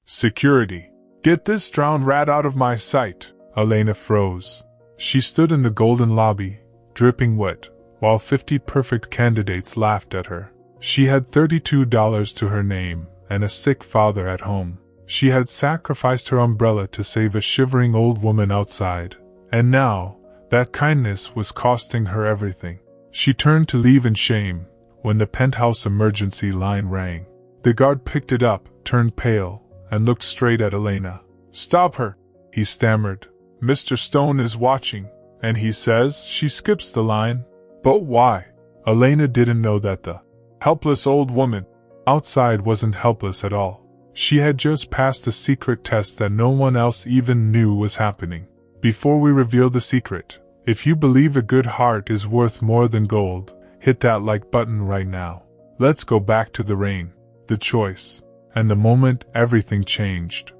Security. Get this drowned rat out of my sight. Elena froze. She stood in the golden lobby, dripping wet, while 50 perfect candidates laughed at her. She had $32 to her name, and a sick father at home. She had sacrificed her umbrella to save a shivering old woman outside, and now, that kindness was costing her everything. She turned to leave in shame, when the penthouse emergency line rang. The guard picked it up, turned pale, and looked straight at Elena. "Stop her," he stammered. "Mr. Stone is watching, and he says she skips the line." But why? Elena didn't know that the helpless old woman outside wasn't helpless at all. She had just passed a secret test that no one else even knew was happening. Before we reveal the secret, if you believe a good heart is worth more than gold, hit that like button right now. Let's go back to the rain, the choice, and the moment everything changed.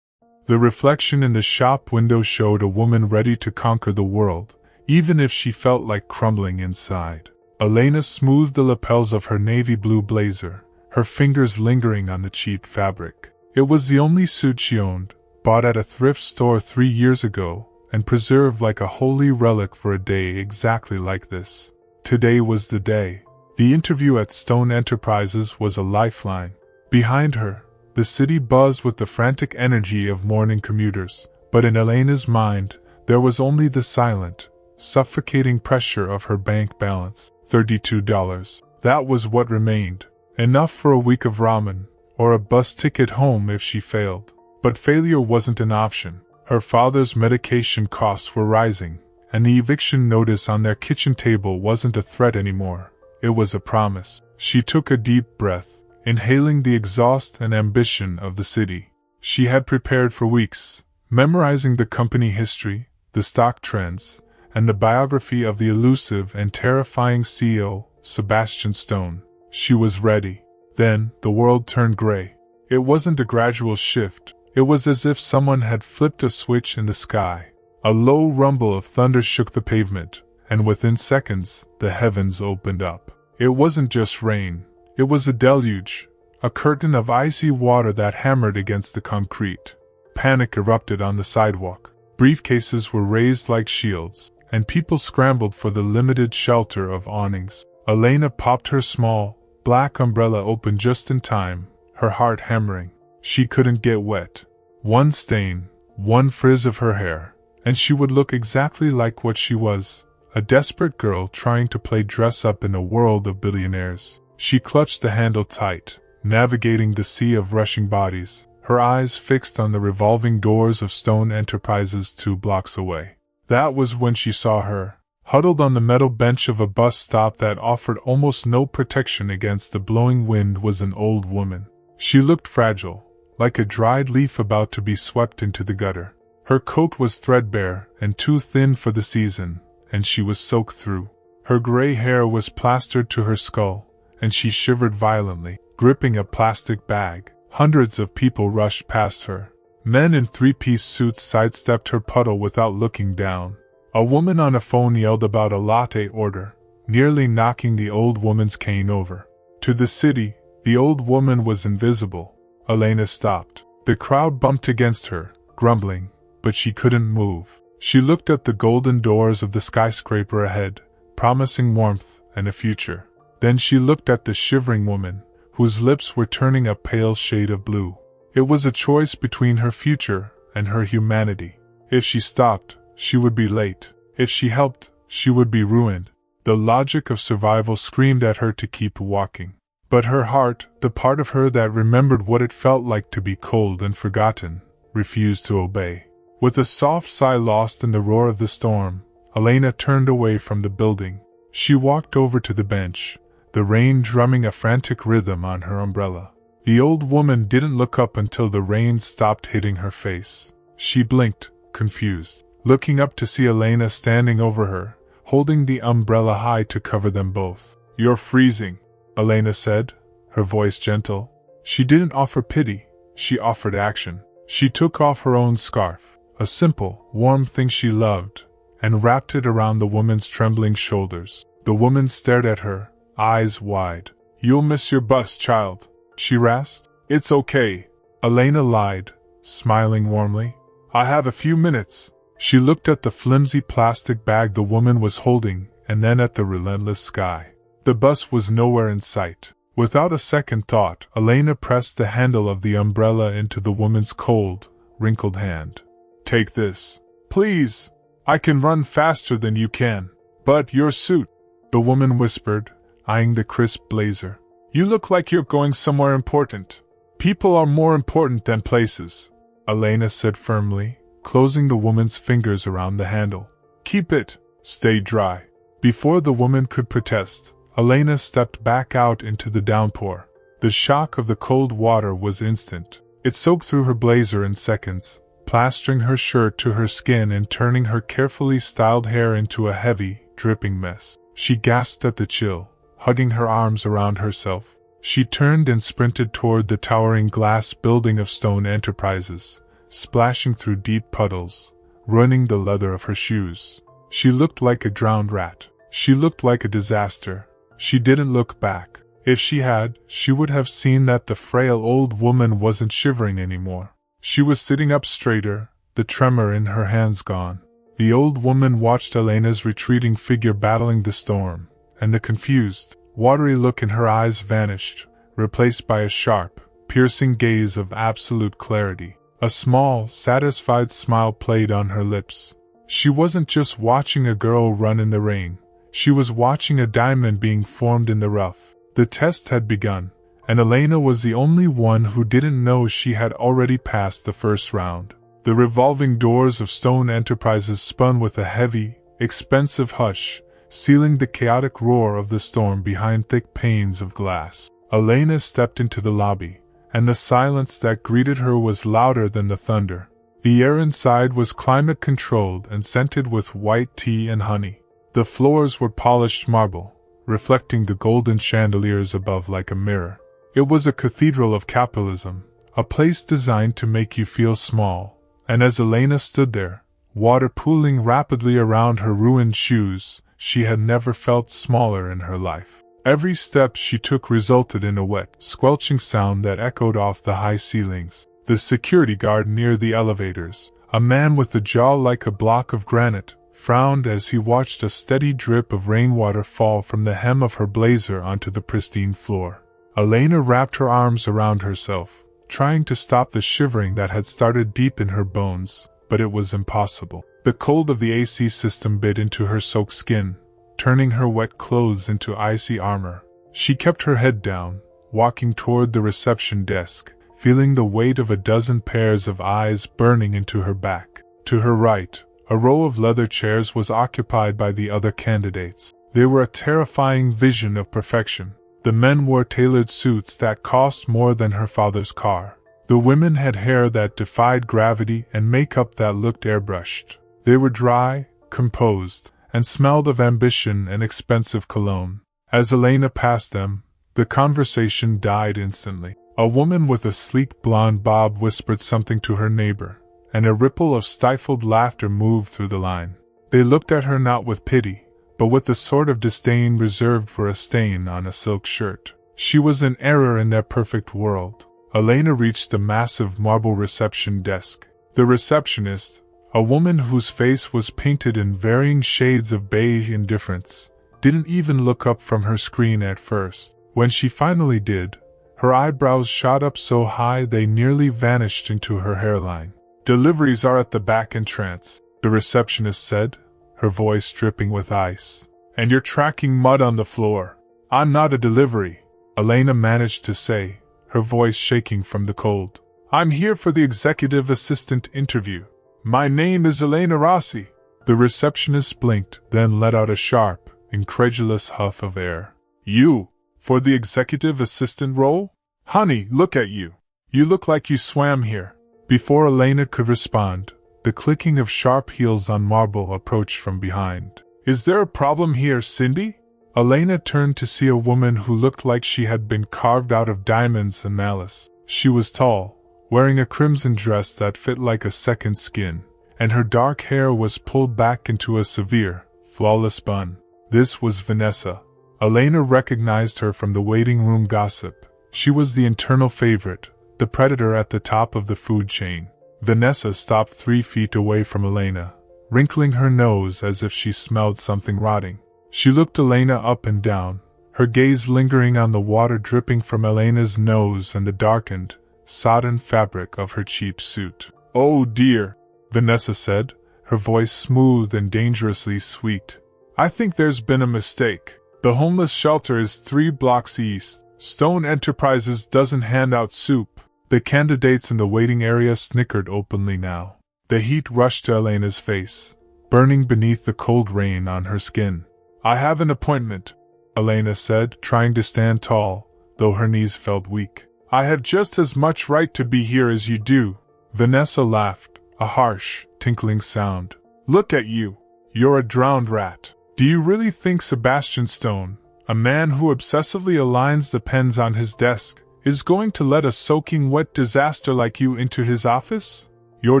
The reflection in the shop window showed a woman ready to conquer the world, even if she felt like crumbling inside. Elena smoothed the lapels of her navy blue blazer, her fingers lingering on the cheap fabric. It was the only suit she owned, bought at a thrift store 3 years ago, and preserved like a holy relic for a day exactly like this. Today was the day. The interview at Stone Enterprises was a lifeline. Behind her, the city buzzed with the frantic energy of morning commuters, but in Elena's mind, there was only the silent, suffocating pressure of her bank balance. $32. That was what remained. Enough for a week of ramen, or a bus ticket home if she failed. But failure wasn't an option. Her father's medication costs were rising, and the eviction notice on their kitchen table wasn't a threat anymore. It was a promise. She took a deep breath, inhaling the exhaust and ambition of the city. She had prepared for weeks, memorizing the company history, the stock trends, and the biography of the elusive and terrifying CEO, Sebastian Stone. She was ready. Then, the world turned gray. It wasn't a gradual shift. It was as if someone had flipped a switch in the sky. A low rumble of thunder shook the pavement, and within seconds, the heavens opened up. It wasn't just rain. It was a deluge, a curtain of icy water that hammered against the concrete. Panic erupted on the sidewalk. Briefcases were raised like shields, and people scrambled for the limited shelter of awnings. Elena popped her small, black umbrella open just in time, her heart hammering. She couldn't get wet. One stain, one frizz of her hair, and she would look exactly like what she was, a desperate girl trying to play dress-up in a world of billionaires. She clutched the handle tight, navigating the sea of rushing bodies, her eyes fixed on the revolving doors of Stone Enterprises 2 blocks away. That was when she saw her, huddled on the metal bench of a bus stop that offered almost no protection against the blowing wind. Was an old woman. She looked fragile, like a dried leaf about to be swept into the gutter. Her coat was threadbare and too thin for the season, and she was soaked through. Her gray hair was plastered to her skull, and she shivered violently, gripping a plastic bag. Hundreds of people rushed past her. Men in 3-piece suits sidestepped her puddle without looking down. A woman on a phone yelled about a latte order, nearly knocking the old woman's cane over. To the city, the old woman was invisible. Elena stopped. The crowd bumped against her, grumbling, but she couldn't move. She looked at the golden doors of the skyscraper ahead, promising warmth and a future. Then she looked at the shivering woman, whose lips were turning a pale shade of blue. It was a choice between her future and her humanity. If she stopped, she would be late. If she helped, she would be ruined. The logic of survival screamed at her to keep walking. But her heart, the part of her that remembered what it felt like to be cold and forgotten, refused to obey. With a soft sigh lost in the roar of the storm, Elena turned away from the building. She walked over to the bench, the rain drumming a frantic rhythm on her umbrella. The old woman didn't look up until the rain stopped hitting her face. She blinked, confused, looking up to see Elena standing over her, holding the umbrella high to cover them both. "You're freezing," Elena said, her voice gentle. She didn't offer pity, she offered action. She took off her own scarf, a simple, warm thing she loved, and wrapped it around the woman's trembling shoulders. The woman stared at her, eyes wide. "You'll miss your bus, child," she rasped. "It's okay," Elena lied, smiling warmly. I have a few minutes. She looked at the flimsy plastic bag the woman was holding, and then at the relentless sky. The bus was nowhere in sight. Without a second thought, Elena pressed the handle of the umbrella into the woman's cold, wrinkled hand. Take this. Please. I can run faster than you can. But your suit, the woman whispered, eyeing the crisp blazer. You look like you're going somewhere important. People are more important than places, Elena said firmly, closing the woman's fingers around the handle. Keep it. Stay dry. Before the woman could protest, Elena stepped back out into the downpour. The shock of the cold water was instant. It soaked through her blazer in seconds, plastering her shirt to her skin and turning her carefully styled hair into a heavy, dripping mess. She gasped at the chill, hugging her arms around herself. She turned and sprinted toward the towering glass building of Stone Enterprises, splashing through deep puddles, ruining the leather of her shoes. She looked like a drowned rat. She looked like a disaster. She didn't look back. If she had, she would have seen that the frail old woman wasn't shivering anymore. She was sitting up straighter, the tremor in her hands gone. The old woman watched Elena's retreating figure battling the storm, and the confused, watery look in her eyes vanished, replaced by a sharp, piercing gaze of absolute clarity. A small, satisfied smile played on her lips. She wasn't just watching a girl run in the rain. She was watching a diamond being formed in the rough. The test had begun, and Elena was the only one who didn't know she had already passed the first round. The revolving doors of Stone Enterprises spun with a heavy, expensive hush, sealing the chaotic roar of the storm behind thick panes of glass. Elena stepped into the lobby, and the silence that greeted her was louder than the thunder. The air inside was climate-controlled and scented with white tea and honey. The floors were polished marble, reflecting the golden chandeliers above like a mirror. It was a cathedral of capitalism, a place designed to make you feel small, and as Elena stood there, water pooling rapidly around her ruined shoes, she had never felt smaller in her life. Every step she took resulted in a wet, squelching sound that echoed off the high ceilings. The security guard near the elevators, a man with a jaw like a block of granite, frowned as he watched a steady drip of rainwater fall from the hem of her blazer onto the pristine floor. Elena wrapped her arms around herself, trying to stop the shivering that had started deep in her bones, but it was impossible. The cold of the AC system bit into her soaked skin, turning her wet clothes into icy armor. She kept her head down, walking toward the reception desk, feeling the weight of a dozen pairs of eyes burning into her back. To her right, a row of leather chairs was occupied by the other candidates. They were a terrifying vision of perfection. The men wore tailored suits that cost more than her father's car. The women had hair that defied gravity and makeup that looked airbrushed. They were dry, composed, and smelled of ambition and expensive cologne. As Elena passed them, the conversation died instantly. A woman with a sleek blonde bob whispered something to her neighbor, and a ripple of stifled laughter moved through the line. They looked at her not with pity, but with the sort of disdain reserved for a stain on a silk shirt. She was an error in their perfect world. Elena reached the massive marble reception desk. The receptionist, a woman whose face was painted in varying shades of beige indifference, didn't even look up from her screen at first. When she finally did, her eyebrows shot up so high they nearly vanished into her hairline. "Deliveries are at the back entrance," the receptionist said, her voice dripping with ice. "And you're tracking mud on the floor." "I'm not a delivery," Elena managed to say, her voice shaking from the cold. "I'm here for the executive assistant interview. My name is Elena Rossi." The receptionist blinked, then let out a sharp, incredulous huff of air. "You? For the executive assistant role? Honey, look at you. You look like you swam here." Before Elena could respond, the clicking of sharp heels on marble approached from behind. "Is there a problem here, Cindy?" Elena turned to see a woman who looked like she had been carved out of diamonds and malice. She was tall, wearing a crimson dress that fit like a second skin, and her dark hair was pulled back into a severe, flawless bun. This was Vanessa. Elena recognized her from the waiting room gossip. She was the internal favorite, the predator at the top of the food chain. Vanessa stopped 3 feet away from Elena, wrinkling her nose as if she smelled something rotting. She looked Elena up and down, her gaze lingering on the water dripping from Elena's nose and the darkened, sodden fabric of her cheap suit. "Oh dear," Vanessa said, her voice smooth and dangerously sweet. "I think there's been a mistake. The homeless shelter is 3 blocks east. Stone Enterprises doesn't hand out soup." The candidates in the waiting area snickered openly now. The heat rushed to Elena's face, burning beneath the cold rain on her skin. "I have an appointment," Elena said, trying to stand tall, though her knees felt weak. "I have just as much right to be here as you do." Vanessa laughed, a harsh, tinkling sound. "Look at you. You're a drowned rat. Do you really think Sebastian Stone, a man who obsessively aligns the pens on his desk, is going to let a soaking wet disaster like you into his office? You're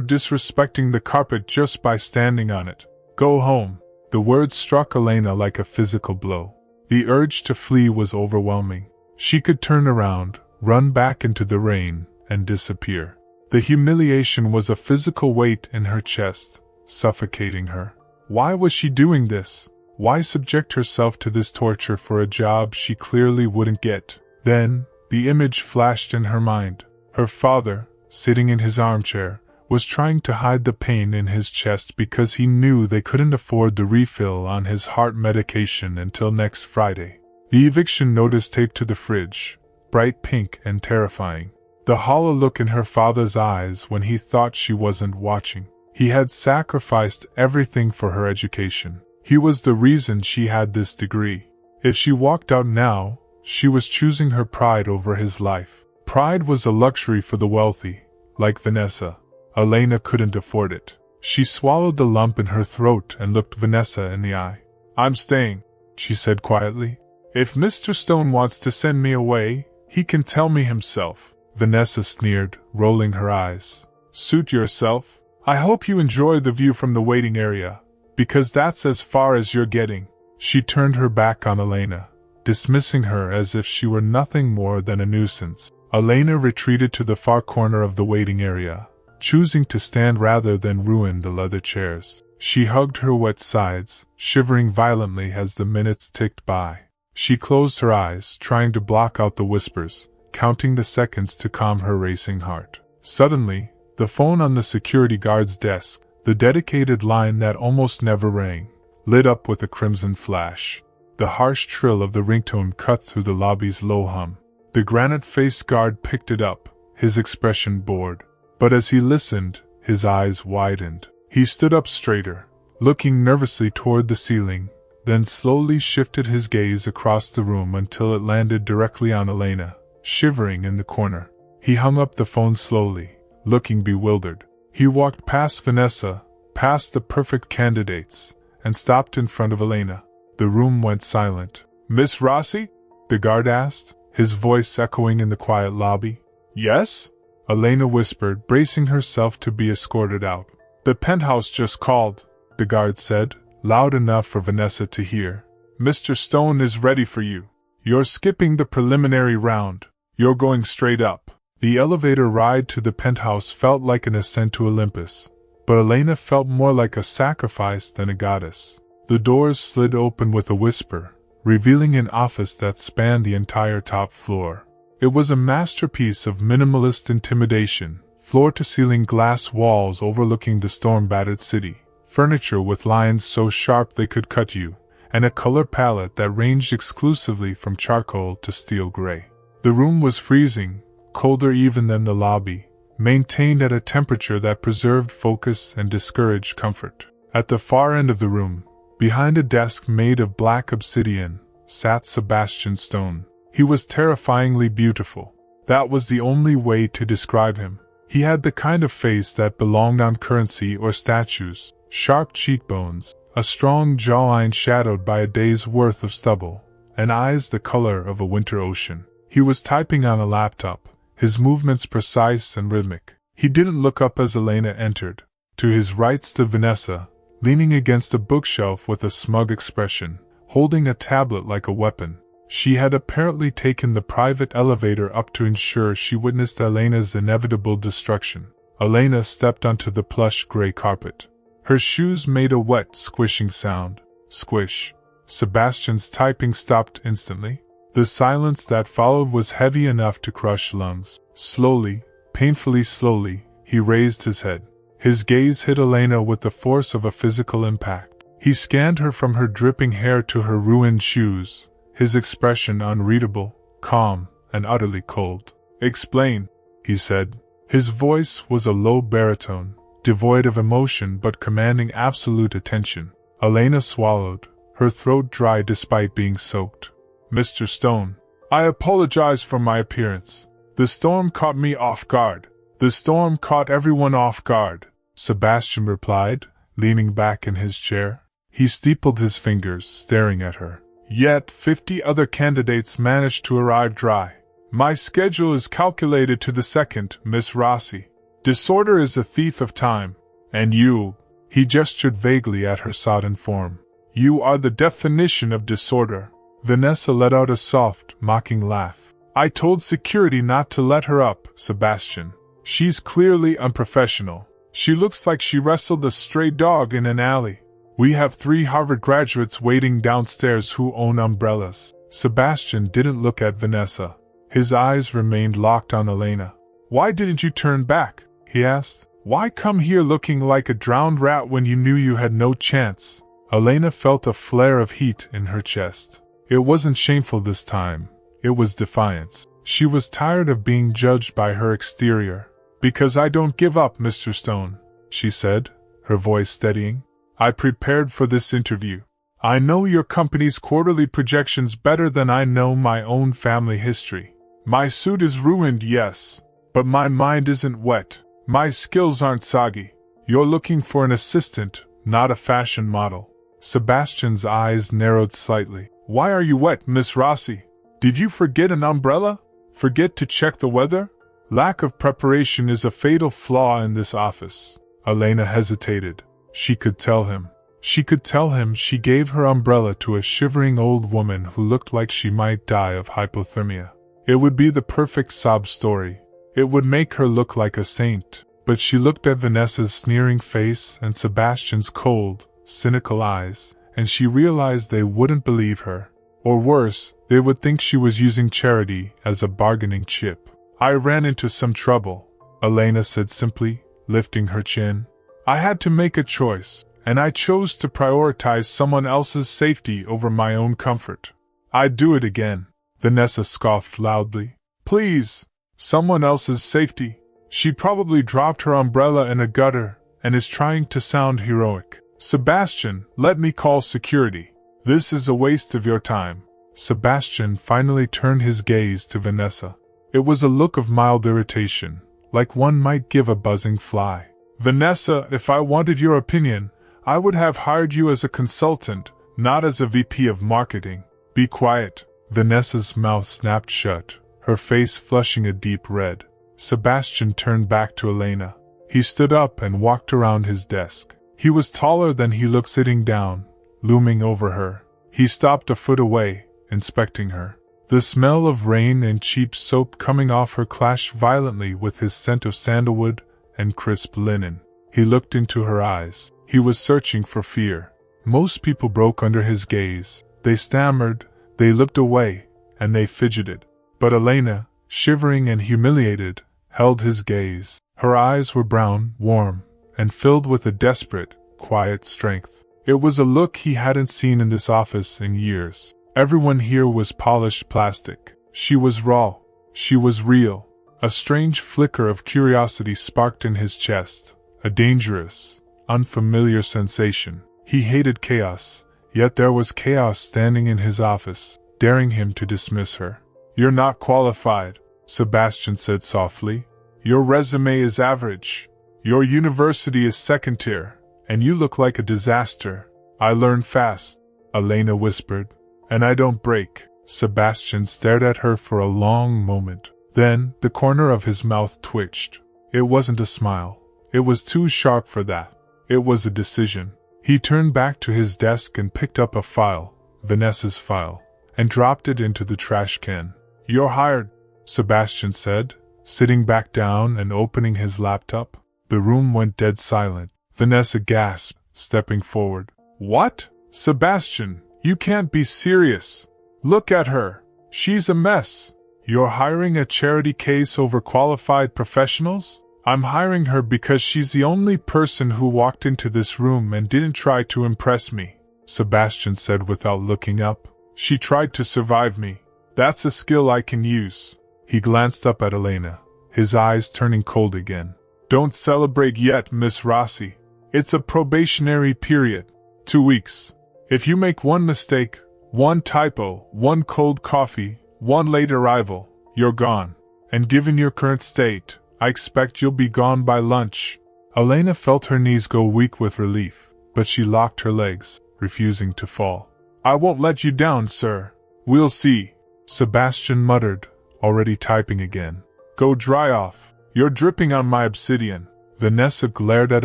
disrespecting the carpet just by standing on it. Go home." The words struck Elena like a physical blow. The urge to flee was overwhelming. She could turn around, run back into the rain, and disappear. The humiliation was a physical weight in her chest, suffocating her. Why was she doing this? Why subject herself to this torture for a job she clearly wouldn't get? Then, the image flashed in her mind. Her father, sitting in his armchair, was trying to hide the pain in his chest because he knew they couldn't afford the refill on his heart medication until next Friday. The eviction notice taped to the fridge, bright pink and terrifying. The hollow look in her father's eyes when he thought she wasn't watching. He had sacrificed everything for her education. He was the reason she had this degree. If she walked out now, she was choosing her pride over his life. Pride was a luxury for the wealthy, like Vanessa. Elena couldn't afford it. She swallowed the lump in her throat and looked Vanessa in the eye. "I'm staying," she said quietly. "If Mr. Stone wants to send me away, he can tell me himself." Vanessa sneered, rolling her eyes. "Suit yourself. I hope you enjoy the view from the waiting area, because that's as far as you're getting." She turned her back on Elena, dismissing her as if she were nothing more than a nuisance. Elena retreated to the far corner of the waiting area, choosing to stand rather than ruin the leather chairs. She hugged her wet sides, shivering violently as the minutes ticked by. She closed her eyes, trying to block out the whispers, counting the seconds to calm her racing heart. Suddenly, the phone on the security guard's desk, the dedicated line that almost never rang, lit up with a crimson flash. The harsh trill of the ringtone cut through the lobby's low hum. The granite-faced guard picked it up, his expression bored. But as he listened, his eyes widened. He stood up straighter, looking nervously toward the ceiling, then slowly shifted his gaze across the room until it landed directly on Elena, shivering in the corner. He hung up the phone slowly, looking bewildered. He walked past Vanessa, past the perfect candidates, and stopped in front of Elena. The room went silent. "Miss Rossi?" the guard asked, his voice echoing in the quiet lobby. "Yes?" Elena whispered, bracing herself to be escorted out. "The penthouse just called," the guard said, loud enough for Vanessa to hear. "Mr. Stone is ready for you. You're skipping the preliminary round. You're going straight up." The elevator ride to the penthouse felt like an ascent to Olympus, but Elena felt more like a sacrifice than a goddess. The doors slid open with a whisper, revealing an office that spanned the entire top floor. It was a masterpiece of minimalist intimidation, floor-to-ceiling glass walls overlooking the storm-battered city, furniture with lines so sharp they could cut you, and a color palette that ranged exclusively from charcoal to steel gray. The room was freezing, colder even than the lobby, maintained at a temperature that preserved focus and discouraged comfort. At the far end of the room, behind a desk made of black obsidian, sat Sebastian Stone. He was terrifyingly beautiful. That was the only way to describe him. He had the kind of face that belonged on currency or statues, sharp cheekbones, a strong jawline shadowed by a day's worth of stubble, and eyes the color of a winter ocean. He was typing on a laptop, his movements precise and rhythmic. He didn't look up as Elena entered. To his right stood Vanessa, leaning against a bookshelf with a smug expression, holding a tablet like a weapon. She had apparently taken the private elevator up to ensure she witnessed Elena's inevitable destruction. Elena stepped onto the plush gray carpet. Her shoes made a wet, squishing sound. Squish. Sebastian's typing stopped instantly. The silence that followed was heavy enough to crush lungs. Slowly, painfully slowly, he raised his head. His gaze hit Elena with the force of a physical impact. He scanned her from her dripping hair to her ruined shoes, his expression unreadable, calm, and utterly cold. "Explain," he said. His voice was a low baritone, devoid of emotion but commanding absolute attention. Elena swallowed, her throat dry despite being soaked. "Mr. Stone, I apologize for my appearance. The storm caught me off guard. The storm caught everyone off guard," Sebastian replied, leaning back in his chair. He steepled his fingers, staring at her. "Yet 50 other candidates managed to arrive dry. My schedule is calculated to the second, Miss Rossi. Disorder is a thief of time. And you," he gestured vaguely at her sodden form, "you are the definition of disorder." Vanessa let out a soft, mocking laugh. "I told security not to let her up, Sebastian. She's clearly unprofessional. She looks like she wrestled a stray dog in an alley. We have 3 Harvard graduates waiting downstairs who own umbrellas." Sebastian didn't look at Vanessa. His eyes remained locked on Elena. "Why didn't you turn back?" he asked. "Why come here looking like a drowned rat when you knew you had no chance?" Elena felt a flare of heat in her chest. It wasn't shameful this time. It was defiance. She was tired of being judged by her exterior. "Because I don't give up, Mr. Stone," she said, her voice steadying. "I prepared for this interview. I know your company's quarterly projections better than I know my own family history. My suit is ruined, yes, but my mind isn't wet. My skills aren't soggy. You're looking for an assistant, not a fashion model." Sebastian's eyes narrowed slightly. "Why are you wet, Miss Rossi? Did you forget an umbrella? Forget to check the weather?" Lack of preparation is a fatal flaw in this office. Elena hesitated. She could tell him. She could tell him she gave her umbrella to a shivering old woman who looked like she might die of hypothermia. It would be the perfect sob story. It would make her look like a saint. But she looked at Vanessa's sneering face and Sebastian's cold, cynical eyes, and she realized they wouldn't believe her. Or worse, they would think she was using charity as a bargaining chip. "I ran into some trouble," Elena said simply, lifting her chin. "I had to make a choice, and I chose to prioritize someone else's safety over my own comfort. I'd do it again." Vanessa scoffed loudly. "Please, someone else's safety? She probably dropped her umbrella in a gutter and is trying to sound heroic. Sebastian, let me call security. This is a waste of your time." Sebastian finally turned his gaze to Vanessa. It was a look of mild irritation, like one might give a buzzing fly. "Vanessa, if I wanted your opinion, I would have hired you as a consultant, not as a VP of marketing." "Be quiet." Vanessa's mouth snapped shut, her face flushing a deep red. Sebastian turned back to Elena. He stood up and walked around his desk. He was taller than he looked sitting down, looming over her. He stopped a foot away, inspecting her. The smell of rain and cheap soap coming off her clashed violently with his scent of sandalwood and crisp linen. He looked into her eyes. He was searching for fear. Most people broke under his gaze. They stammered, they looked away, and they fidgeted. But Elena, shivering and humiliated, held his gaze. Her eyes were brown, warm, and filled with a desperate, quiet strength. It was a look he hadn't seen in this office in years. Everyone here was polished plastic. She was raw. She was real. A strange flicker of curiosity sparked in his chest, a dangerous, unfamiliar sensation. He hated chaos, yet there was chaos standing in his office, daring him to dismiss her. "You're not qualified," Sebastian said softly. "Your resume is average. Your university is second tier, and you look like a disaster." "I learn fast," Elena whispered. "And I don't break." Sebastian stared at her for a long moment. Then, the corner of his mouth twitched. It wasn't a smile. It was too sharp for that. It was a decision. He turned back to his desk and picked up a file, Vanessa's file, and dropped it into the trash can. "You're hired," Sebastian said, sitting back down and opening his laptop. The room went dead silent. Vanessa gasped, stepping forward. What? Sebastian, you can't be serious. Look at her. She's a mess. You're hiring a charity case over qualified professionals? I'm hiring her because she's the only person who walked into this room and didn't try to impress me, Sebastian said without looking up. She tried to survive me. That's a skill I can use. He glanced up at Elena, his eyes turning cold again. Don't celebrate yet, Miss Rossi. It's a probationary period. 2 weeks. If you make one mistake, one typo, one cold coffee, one late arrival, you're gone. And given your current state, I expect you'll be gone by lunch. Elena felt her knees go weak with relief, but she locked her legs, refusing to fall. I won't let you down, sir. We'll see, Sebastian muttered, already typing again. Go dry off. You're dripping on my obsidian. Vanessa glared at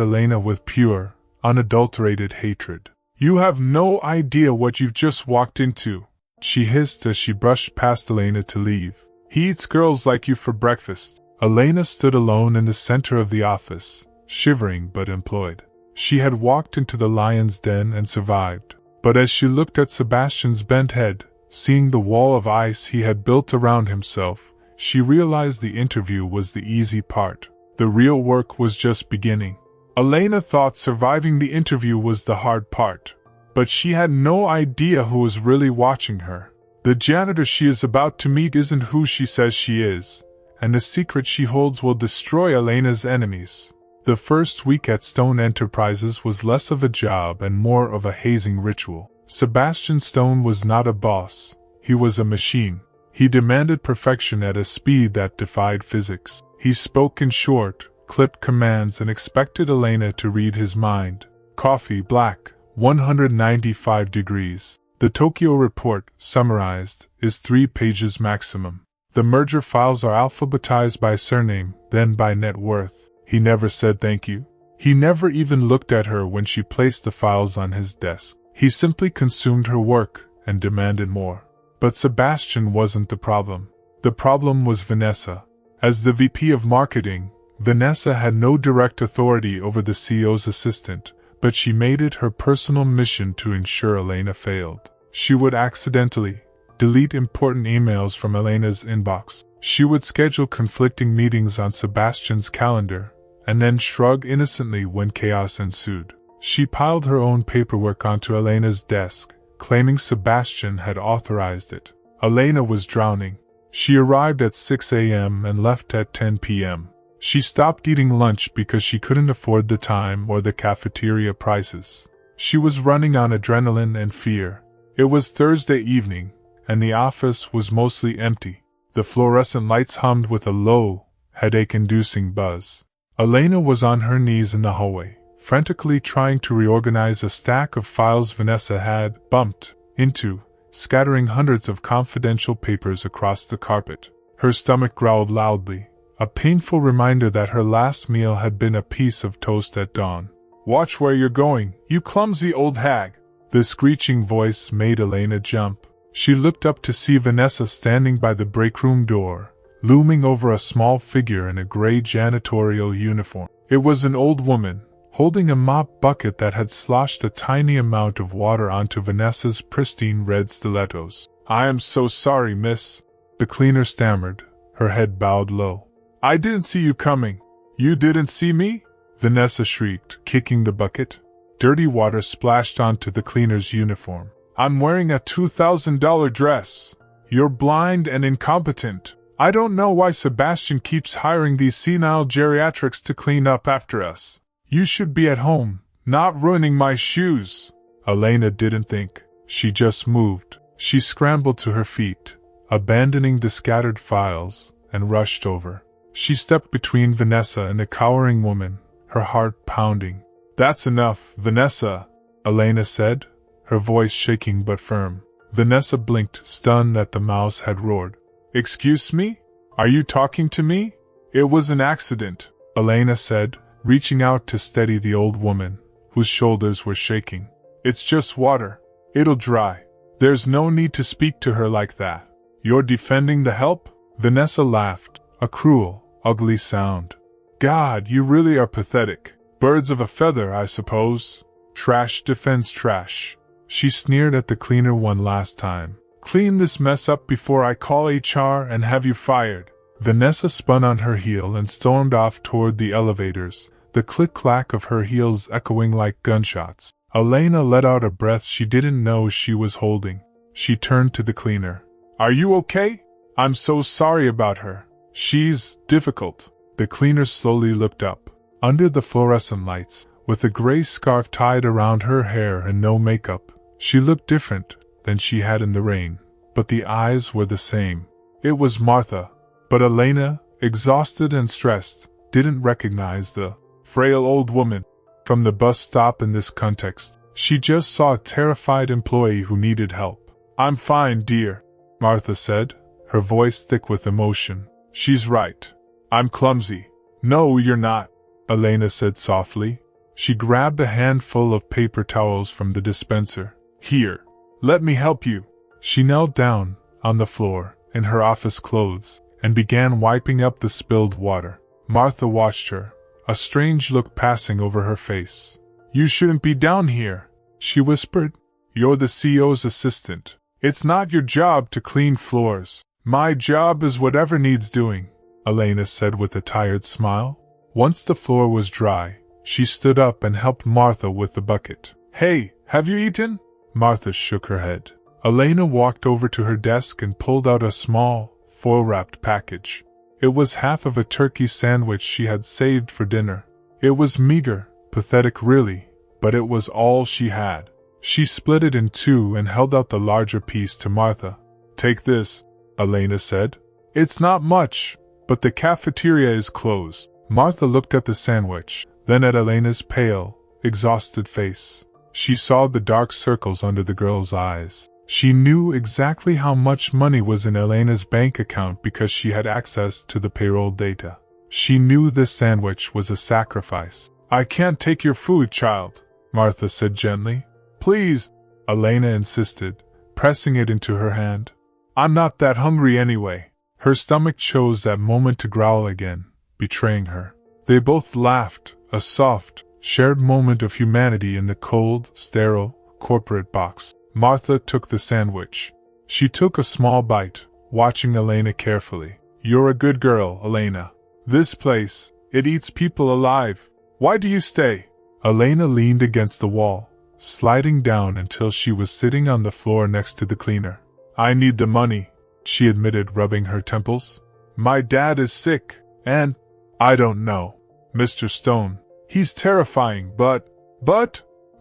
Elena with pure, unadulterated hatred. You have no idea what you've just walked into, she hissed as she brushed past Elena to leave. He eats girls like you for breakfast. Elena stood alone in the center of the office, shivering but employed. She had walked into the lion's den and survived. But as she looked at Sebastian's bent head, seeing the wall of ice he had built around himself, she realized the interview was the easy part. The real work was just beginning. Elena thought surviving the interview was the hard part. But she had no idea who was really watching her. The janitor she is about to meet isn't who she says she is, and the secret she holds will destroy Elena's enemies. The first week at Stone Enterprises was less of a job and more of a hazing ritual. Sebastian Stone was not a boss, he was a machine. He demanded perfection at a speed that defied physics. He spoke in short, clipped commands and expected Elena to read his mind. Coffee black, 195 degrees. The Tokyo report, summarized, is 3 pages maximum. The merger files are alphabetized by surname, then by net worth. He never said thank you. He never even looked at her when she placed the files on his desk. He simply consumed her work and demanded more. But Sebastian wasn't the problem. The problem was Vanessa. As the VP of marketing, Vanessa had no direct authority over the CEO's assistant, but she made it her personal mission to ensure Elena failed. She would accidentally delete important emails from Elena's inbox. She would schedule conflicting meetings on Sebastian's calendar, and then shrug innocently when chaos ensued. She piled her own paperwork onto Elena's desk, claiming Sebastian had authorized it. Elena was drowning. She arrived at 6 a.m. and left at 10 p.m. She stopped eating lunch because she couldn't afford the time or the cafeteria prices. She was running on adrenaline and fear. It was Thursday evening, and the office was mostly empty. The fluorescent lights hummed with a low, headache-inducing buzz. Elena was on her knees in the hallway, frantically trying to reorganize a stack of files Vanessa had bumped into, scattering hundreds of confidential papers across the carpet. Her stomach growled loudly, a painful reminder that her last meal had been a piece of toast at dawn. Watch where you're going, you clumsy old hag! The screeching voice made Elena jump. She looked up to see Vanessa standing by the break room door, looming over a small figure in a gray janitorial uniform. It was an old woman, holding a mop bucket that had sloshed a tiny amount of water onto Vanessa's pristine red stilettos. I am so sorry, miss, the cleaner stammered, her head bowed low. I didn't see you coming. You didn't see me? Vanessa shrieked, kicking the bucket. Dirty water splashed onto the cleaner's uniform. I'm wearing a $2,000 dress. You're blind and incompetent. I don't know why Sebastian keeps hiring these senile geriatrics to clean up after us. You should be at home, not ruining my shoes. Elena didn't think. She just moved. She scrambled to her feet, abandoning the scattered files, and rushed over. She stepped between Vanessa and the cowering woman, her heart pounding. That's enough, Vanessa, Elena said, her voice shaking but firm. Vanessa blinked, stunned that the mouse had roared. Excuse me? Are you talking to me? It was an accident, Elena said, reaching out to steady the old woman, whose shoulders were shaking. It's just water. It'll dry. There's no need to speak to her like that. You're defending the help? Vanessa laughed, a cruel, ugly sound. God, you really are pathetic. Birds of a feather, I suppose. Trash defends trash. She sneered at the cleaner one last time. Clean this mess up before I call HR and have you fired. Vanessa spun on her heel and stormed off toward the elevators, the click-clack of her heels echoing like gunshots. Elena let out a breath she didn't know she was holding. She turned to the cleaner. Are you okay? I'm so sorry about her. She's difficult. The cleaner slowly looked up. Under the fluorescent lights, with a gray scarf tied around her hair and no makeup, she looked different than she had in the rain, but the eyes were the same. It was Martha, but Elena, exhausted and stressed, didn't recognize the frail old woman from the bus stop in this context. She just saw a terrified employee who needed help. I'm fine, dear, Martha said, her voice thick with emotion. She's right. I'm clumsy. No, you're not, Elena said softly. She grabbed a handful of paper towels from the dispenser. Here, let me help you. She knelt down on the floor in her office clothes and began wiping up the spilled water. Martha watched her, a strange look passing over her face. You shouldn't be down here, she whispered. You're the CEO's assistant. It's not your job to clean floors. My job is whatever needs doing, Elena said with a tired smile. Once the floor was dry, she stood up and helped Martha with the bucket. Hey, have you eaten? Martha shook her head. Elena walked over to her desk and pulled out a small, foil-wrapped package. It was half of a turkey sandwich she had saved for dinner. It was meager, pathetic really, but it was all she had. She split it in two and held out the larger piece to Martha. Take this, Elena said. It's not much, but the cafeteria is closed. Martha looked at the sandwich, then at Elena's pale, exhausted face. She saw the dark circles under the girl's eyes. She knew exactly how much money was in Elena's bank account because she had access to the payroll data. She knew this sandwich was a sacrifice. I can't take your food, child, Martha said gently. Please, Elena insisted, pressing it into her hand. I'm not that hungry anyway. Her stomach chose that moment to growl again, betraying her. They both laughed, a soft, shared moment of humanity in the cold, sterile, corporate box. Martha took the sandwich. She took a small bite, watching Elena carefully. You're a good girl, Elena. This place, it eats people alive. Why do you stay? Elena leaned against the wall, sliding down until she was sitting on the floor next to the cleaner. I need the money, she admitted, rubbing her temples. My dad is sick, and I don't know, Mr. Stone. He's terrifying, but,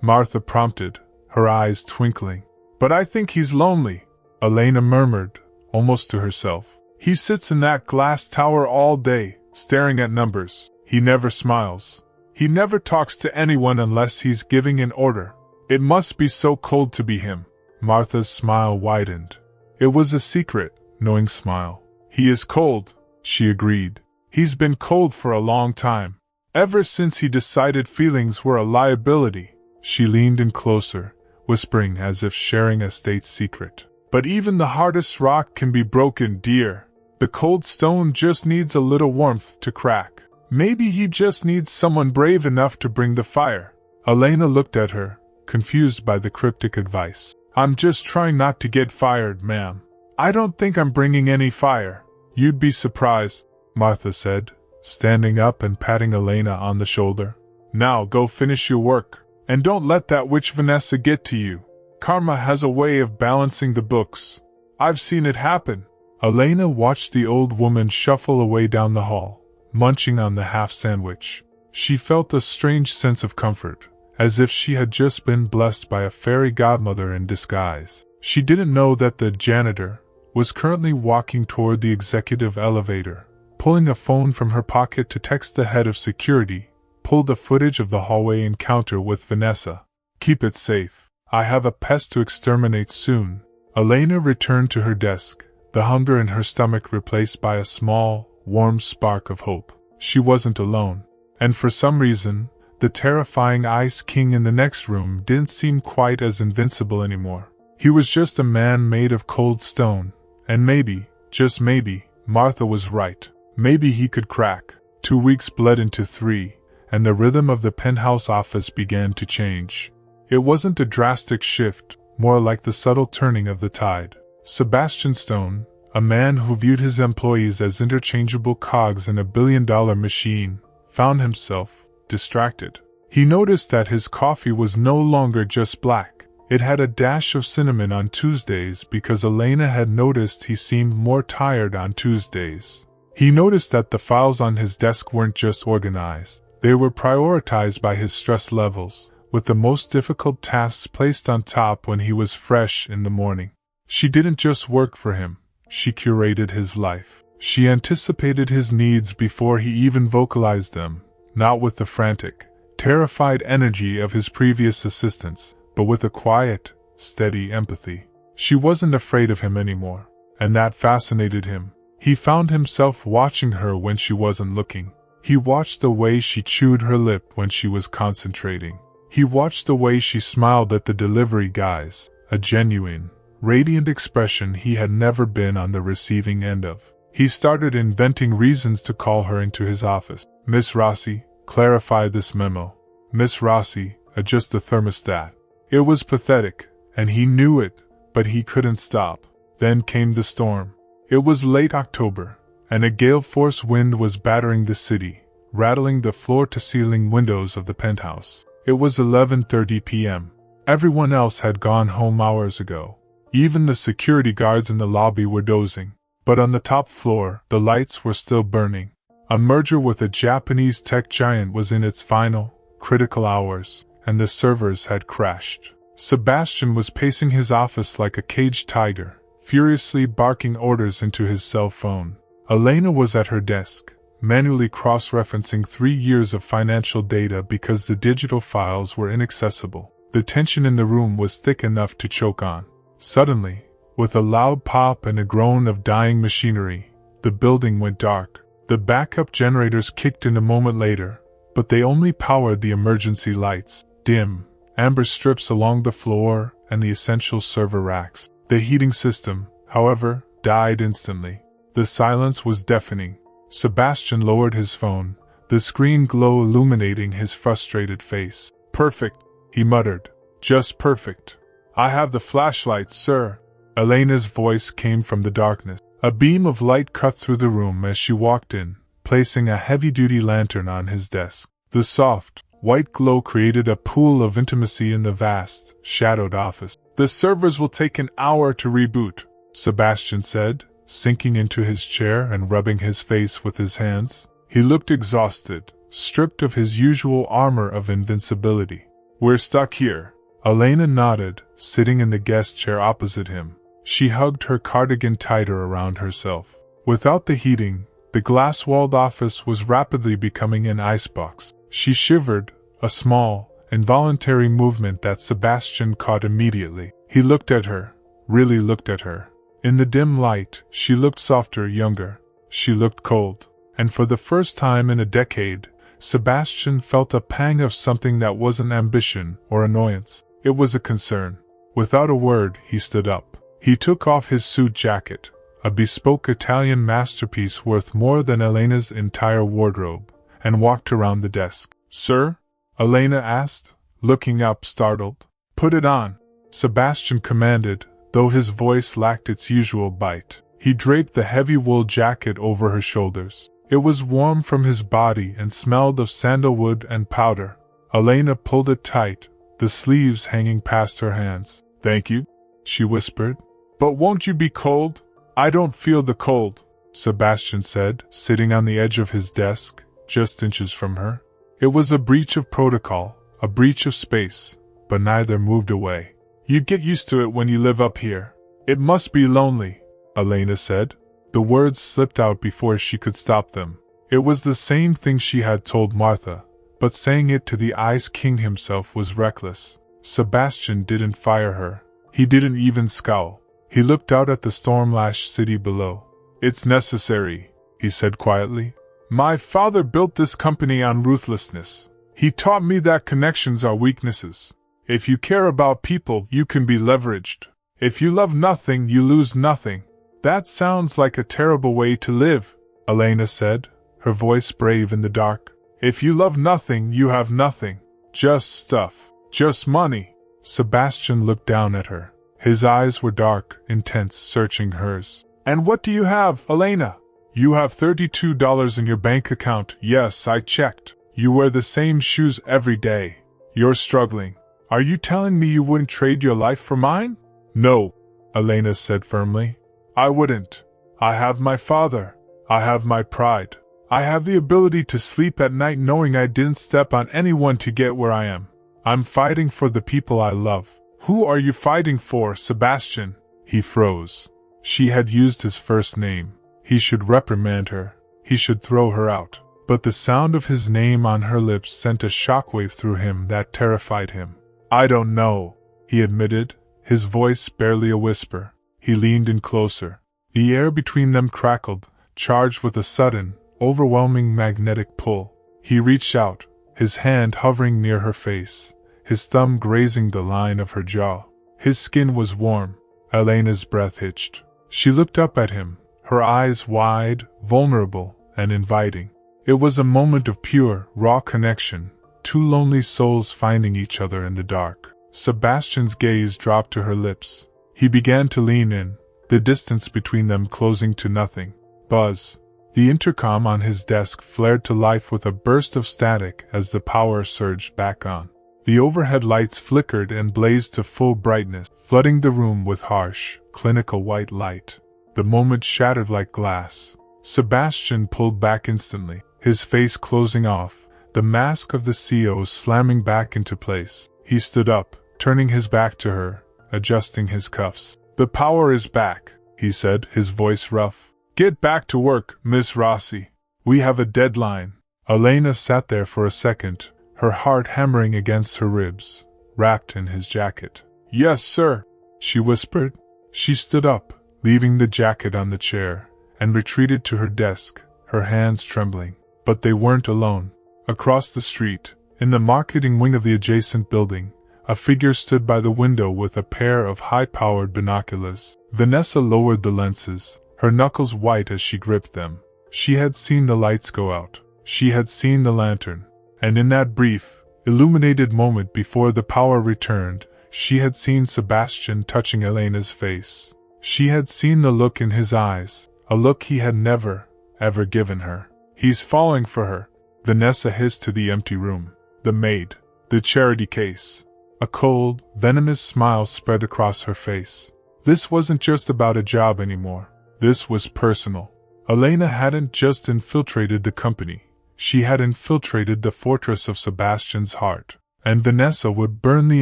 Martha prompted, her eyes twinkling. But I think he's lonely, Elena murmured, almost to herself. He sits in that glass tower all day, staring at numbers. He never smiles. He never talks to anyone unless he's giving an order. It must be so cold to be him. Martha's smile widened. It was a secret, knowing smile. He is cold, she agreed. He's been cold for a long time. Ever since he decided feelings were a liability. She leaned in closer, whispering as if sharing a state secret. But even the hardest rock can be broken, dear. The cold stone just needs a little warmth to crack. Maybe he just needs someone brave enough to bring the fire. Elena looked at her, confused by the cryptic advice. I'm just trying not to get fired, ma'am. I don't think I'm bringing any fire. You'd be surprised, Martha said, standing up and patting Elena on the shoulder. Now go finish your work. And don't let that witch Vanessa get to you. Karma has a way of balancing the books. I've seen it happen. Elena watched the old woman shuffle away down the hall, munching on the half sandwich. She felt a strange sense of comfort, as if she had just been blessed by a fairy godmother in disguise. She didn't know that the janitor was currently walking toward the executive elevator, pulling a phone from her pocket to text the head of security. Pull the footage of the hallway encounter with Vanessa. Keep it safe. I have a pest to exterminate soon. Elena returned to her desk, the hunger in her stomach replaced by a small, warm spark of hope. She wasn't alone. And for some reason, the terrifying Ice King in the next room didn't seem quite as invincible anymore. He was just a man made of cold stone, and maybe, just maybe, Martha was right. Maybe he could crack. 2 weeks bled into 3, and the rhythm of the penthouse office began to change. It wasn't a drastic shift, more like the subtle turning of the tide. Sebastian Stone, a man who viewed his employees as interchangeable cogs in a billion-dollar machine, found himself distracted. He noticed that his coffee was no longer just black. It had a dash of cinnamon on Tuesdays because Elena had noticed he seemed more tired on Tuesdays. He noticed that the files on his desk weren't just organized. They were prioritized by his stress levels, with the most difficult tasks placed on top when he was fresh in the morning. She didn't just work for him, she curated his life. She anticipated his needs before he even vocalized them, not with the frantic, terrified energy of his previous assistants, but with a quiet, steady empathy. She wasn't afraid of him anymore, and that fascinated him. He found himself watching her when she wasn't looking. He watched the way she chewed her lip when she was concentrating. He watched the way she smiled at the delivery guys, a genuine, radiant expression he had never been on the receiving end of. He started inventing reasons to call her into his office. "Miss Rossi, clarify this memo. Miss Rossi, adjust the thermostat." It was pathetic, and he knew it, but he couldn't stop. Then came the storm. It was late October, and a gale-force wind was battering the city, rattling the floor-to-ceiling windows of the penthouse. It was 11:30 p.m. Everyone else had gone home hours ago. Even the security guards in the lobby were dozing. But on the top floor, the lights were still burning. A merger with a Japanese tech giant was in its final, critical hours, and the servers had crashed. Sebastian was pacing his office like a caged tiger, furiously barking orders into his cell phone. Elena was at her desk, manually cross-referencing 3 years of financial data because the digital files were inaccessible. The tension in the room was thick enough to choke on. Suddenly, with a loud pop and a groan of dying machinery, the building went dark. The backup generators kicked in a moment later, but they only powered the emergency lights, dim, amber strips along the floor, and the essential server racks. The heating system, however, died instantly. The silence was deafening. Sebastian lowered his phone, the screen glow illuminating his frustrated face. "Perfect," he muttered. "Just perfect. I have the flashlight, sir." Elena's voice came from the darkness. A beam of light cut through the room as she walked in, placing a heavy-duty lantern on his desk. The soft, white glow created a pool of intimacy in the vast, shadowed office. "The servers will take an hour to reboot," Sebastian said, sinking into his chair and rubbing his face with his hands. He looked exhausted, stripped of his usual armor of invincibility. "We're stuck here." Elena nodded, sitting in the guest chair opposite him. She hugged her cardigan tighter around herself. Without the heating, the glass-walled office was rapidly becoming an icebox. She shivered, a small, involuntary movement that Sebastian caught immediately. He looked at her, really looked at her. In the dim light, she looked softer, younger. She looked cold. And for the first time in a decade, Sebastian felt a pang of something that wasn't ambition or annoyance. It was a concern. Without a word, he stood up. He took off his suit jacket, a bespoke Italian masterpiece worth more than Elena's entire wardrobe, and walked around the desk. "Sir?" Elena asked, looking up startled. "Put it on," Sebastian commanded, though his voice lacked its usual bite. He draped the heavy wool jacket over her shoulders. It was warm from his body and smelled of sandalwood and powder. Elena pulled it tight, the sleeves hanging past her hands. "Thank you," she whispered. "But won't you be cold?" "I don't feel the cold," Sebastian said, sitting on the edge of his desk, just inches from her. It was a breach of protocol, a breach of space, but neither moved away. "You get used to it when you live up here. It must be lonely," Elena said. The words slipped out before she could stop them. It was the same thing she had told Martha, but saying it to the Ice King himself was reckless. Sebastian didn't fire her. He didn't even scowl. He looked out at the storm-lashed city below. "It's necessary," he said quietly. "My father built this company on ruthlessness. He taught me that connections are weaknesses. If you care about people, you can be leveraged. If you love nothing, you lose nothing." "That sounds like a terrible way to live," Elena said, her voice brave in the dark. If you love nothing, you have nothing. Just stuff. Just money. Sebastian looked down at her. His eyes were dark, intense, searching hers. And what do you have, Elena? You have $32 in your bank account. Yes, I checked. You wear the same shoes every day. You're struggling. Are you telling me you wouldn't trade your life for mine? No, Elena said firmly. I wouldn't. I have my father. I have my pride. I have the ability to sleep at night knowing I didn't step on anyone to get where I am. I'm fighting for the people I love. Who are you fighting for, Sebastian? He froze. She had used his first name. He should reprimand her. He should throw her out. But the sound of his name on her lips sent a shockwave through him that terrified him. I don't know, he admitted, his voice barely a whisper. He leaned in closer. The air between them crackled, charged with a sudden, overwhelming magnetic pull. He reached out, his hand hovering near her face, his thumb grazing the line of her jaw. His skin was warm. Elena's breath hitched. She looked up at him, her eyes wide, vulnerable, and inviting. It was a moment of pure, raw connection, two lonely souls finding each other in the dark. Sebastian's gaze dropped to her lips. He began to lean in, the distance between them closing to nothing. Buzz. The intercom on his desk flared to life with a burst of static as the power surged back on. The overhead lights flickered and blazed to full brightness, flooding the room with harsh, clinical white light. The moment shattered like glass. Sebastian pulled back instantly, his face closing off, the mask of the CEO slamming back into place. He stood up, turning his back to her, adjusting his cuffs. The power is back, he said, his voice rough. Get back to work, Miss Rossi. We have a deadline. Elena sat there for a second, her heart hammering against her ribs, wrapped in his jacket. Yes, sir, she whispered. She stood up, leaving the jacket on the chair, and retreated to her desk, her hands trembling. But they weren't alone. Across the street, in the marketing wing of the adjacent building, a figure stood by the window with a pair of high-powered binoculars. Vanessa lowered the lenses, her knuckles white as she gripped them. She had seen the lights go out. She had seen the lantern. And in that brief, illuminated moment before the power returned, she had seen Sebastian touching Elena's face. She had seen the look in his eyes, a look he had never, ever given her. He's falling for her, Vanessa hissed to the empty room. The maid. The charity case. A cold, venomous smile spread across her face. This wasn't just about a job anymore. This was personal. Elena hadn't just infiltrated the company. She had infiltrated the fortress of Sebastian's heart. And Vanessa would burn the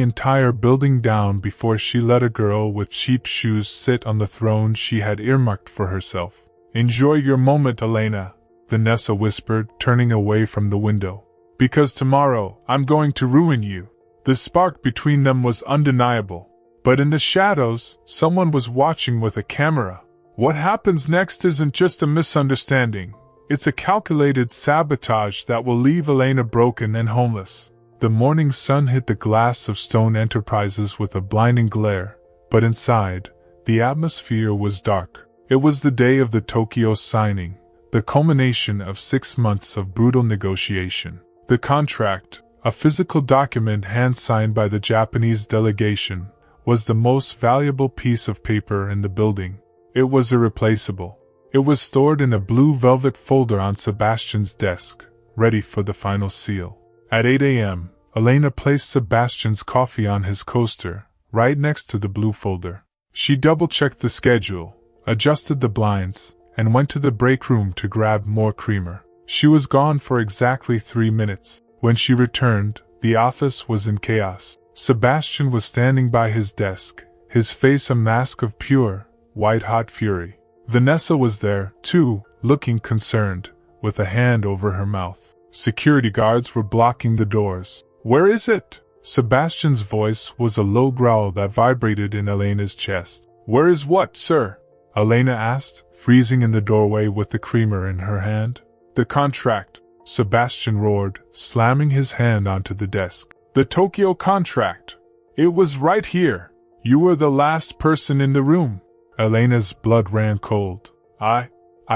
entire building down before she let a girl with cheap shoes sit on the throne she had earmarked for herself. Enjoy your moment, Elena, Vanessa whispered, turning away from the window. Because tomorrow, I'm going to ruin you. The spark between them was undeniable. But in the shadows, someone was watching with a camera. What happens next isn't just a misunderstanding. It's a calculated sabotage that will leave Elena broken and homeless. The morning sun hit the glass of Stone Enterprises with a blinding glare, but inside, the atmosphere was dark. It was the day of the Tokyo signing, the culmination of 6 months of brutal negotiation. The contract, a physical document hand-signed by the Japanese delegation, was the most valuable piece of paper in the building. It was irreplaceable. It was stored in a blue velvet folder on Sebastian's desk, ready for the final seal. At 8 a.m., Elena placed Sebastian's coffee on his coaster, right next to the blue folder. She double-checked the schedule, adjusted the blinds, and went to the break room to grab more creamer. She was gone for exactly 3 minutes. When she returned, the office was in chaos. Sebastian was standing by his desk, his face a mask of pure, white-hot fury. Vanessa was there, too, looking concerned, with a hand over her mouth. Security guards were blocking the doors. Where is it? Sebastian's voice was a low growl that vibrated in Elena's chest. Where is what, sir? Elena asked, freezing in the doorway with the creamer in her hand. The contract, Sebastian roared, slamming his hand onto the desk. The Tokyo contract. It was right here. You were the last person in the room. Elena's blood ran cold. I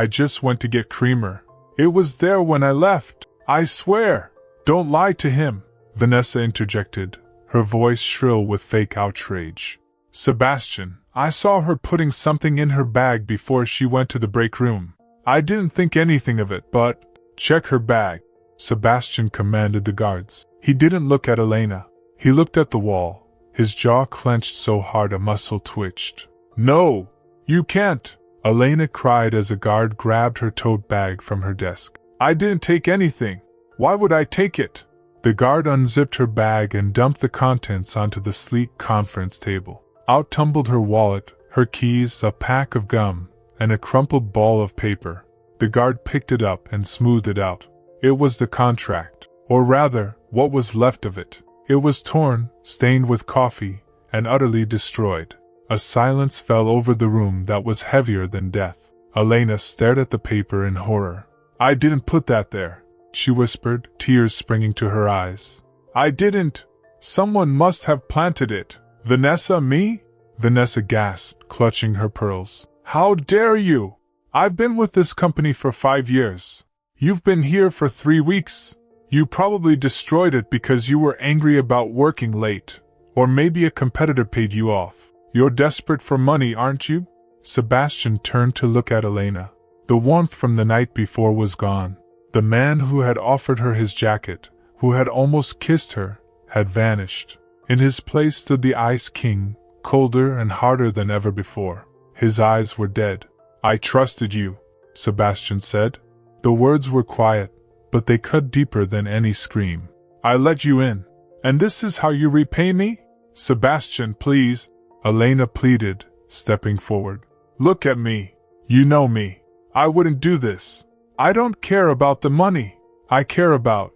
just went to get creamer. It was there when I left. I swear. Don't lie to him, Vanessa interjected, her voice shrill with fake outrage. Sebastian, I saw her putting something in her bag before she went to the break room. I didn't think anything of it, but check her bag, Sebastian commanded the guards. He didn't look at Elena. He looked at the wall, his jaw clenched so hard a muscle twitched. No, you can't, Elena cried as a guard grabbed her tote bag from her desk. I didn't take anything. Why would I take it? The guard unzipped her bag and dumped the contents onto the sleek conference table. Out tumbled her wallet, her keys, a pack of gum, and a crumpled ball of paper. The guard picked it up and smoothed it out. It was the contract, or rather, what was left of it. It was torn, stained with coffee, and utterly destroyed. A silence fell over the room that was heavier than death. Elena stared at the paper in horror. I didn't put that there, she whispered, tears springing to her eyes. I didn't. Someone must have planted it. Vanessa, me? Vanessa gasped, clutching her pearls. How dare you? I've been with this company for 5 years. You've been here for 3 weeks. You probably destroyed it because you were angry about working late. Or maybe a competitor paid you off. You're desperate for money, aren't you? Sebastian turned to look at Elena. The warmth from the night before was gone. The man who had offered her his jacket, who had almost kissed her, had vanished. In his place stood the Ice King, colder and harder than ever before. His eyes were dead. I trusted you, Sebastian said. The words were quiet, but they cut deeper than any scream. I let you in. And this is how you repay me? Sebastian, please, Elena pleaded, stepping forward. Look at me. You know me. I wouldn't do this. I don't care about the money. I care about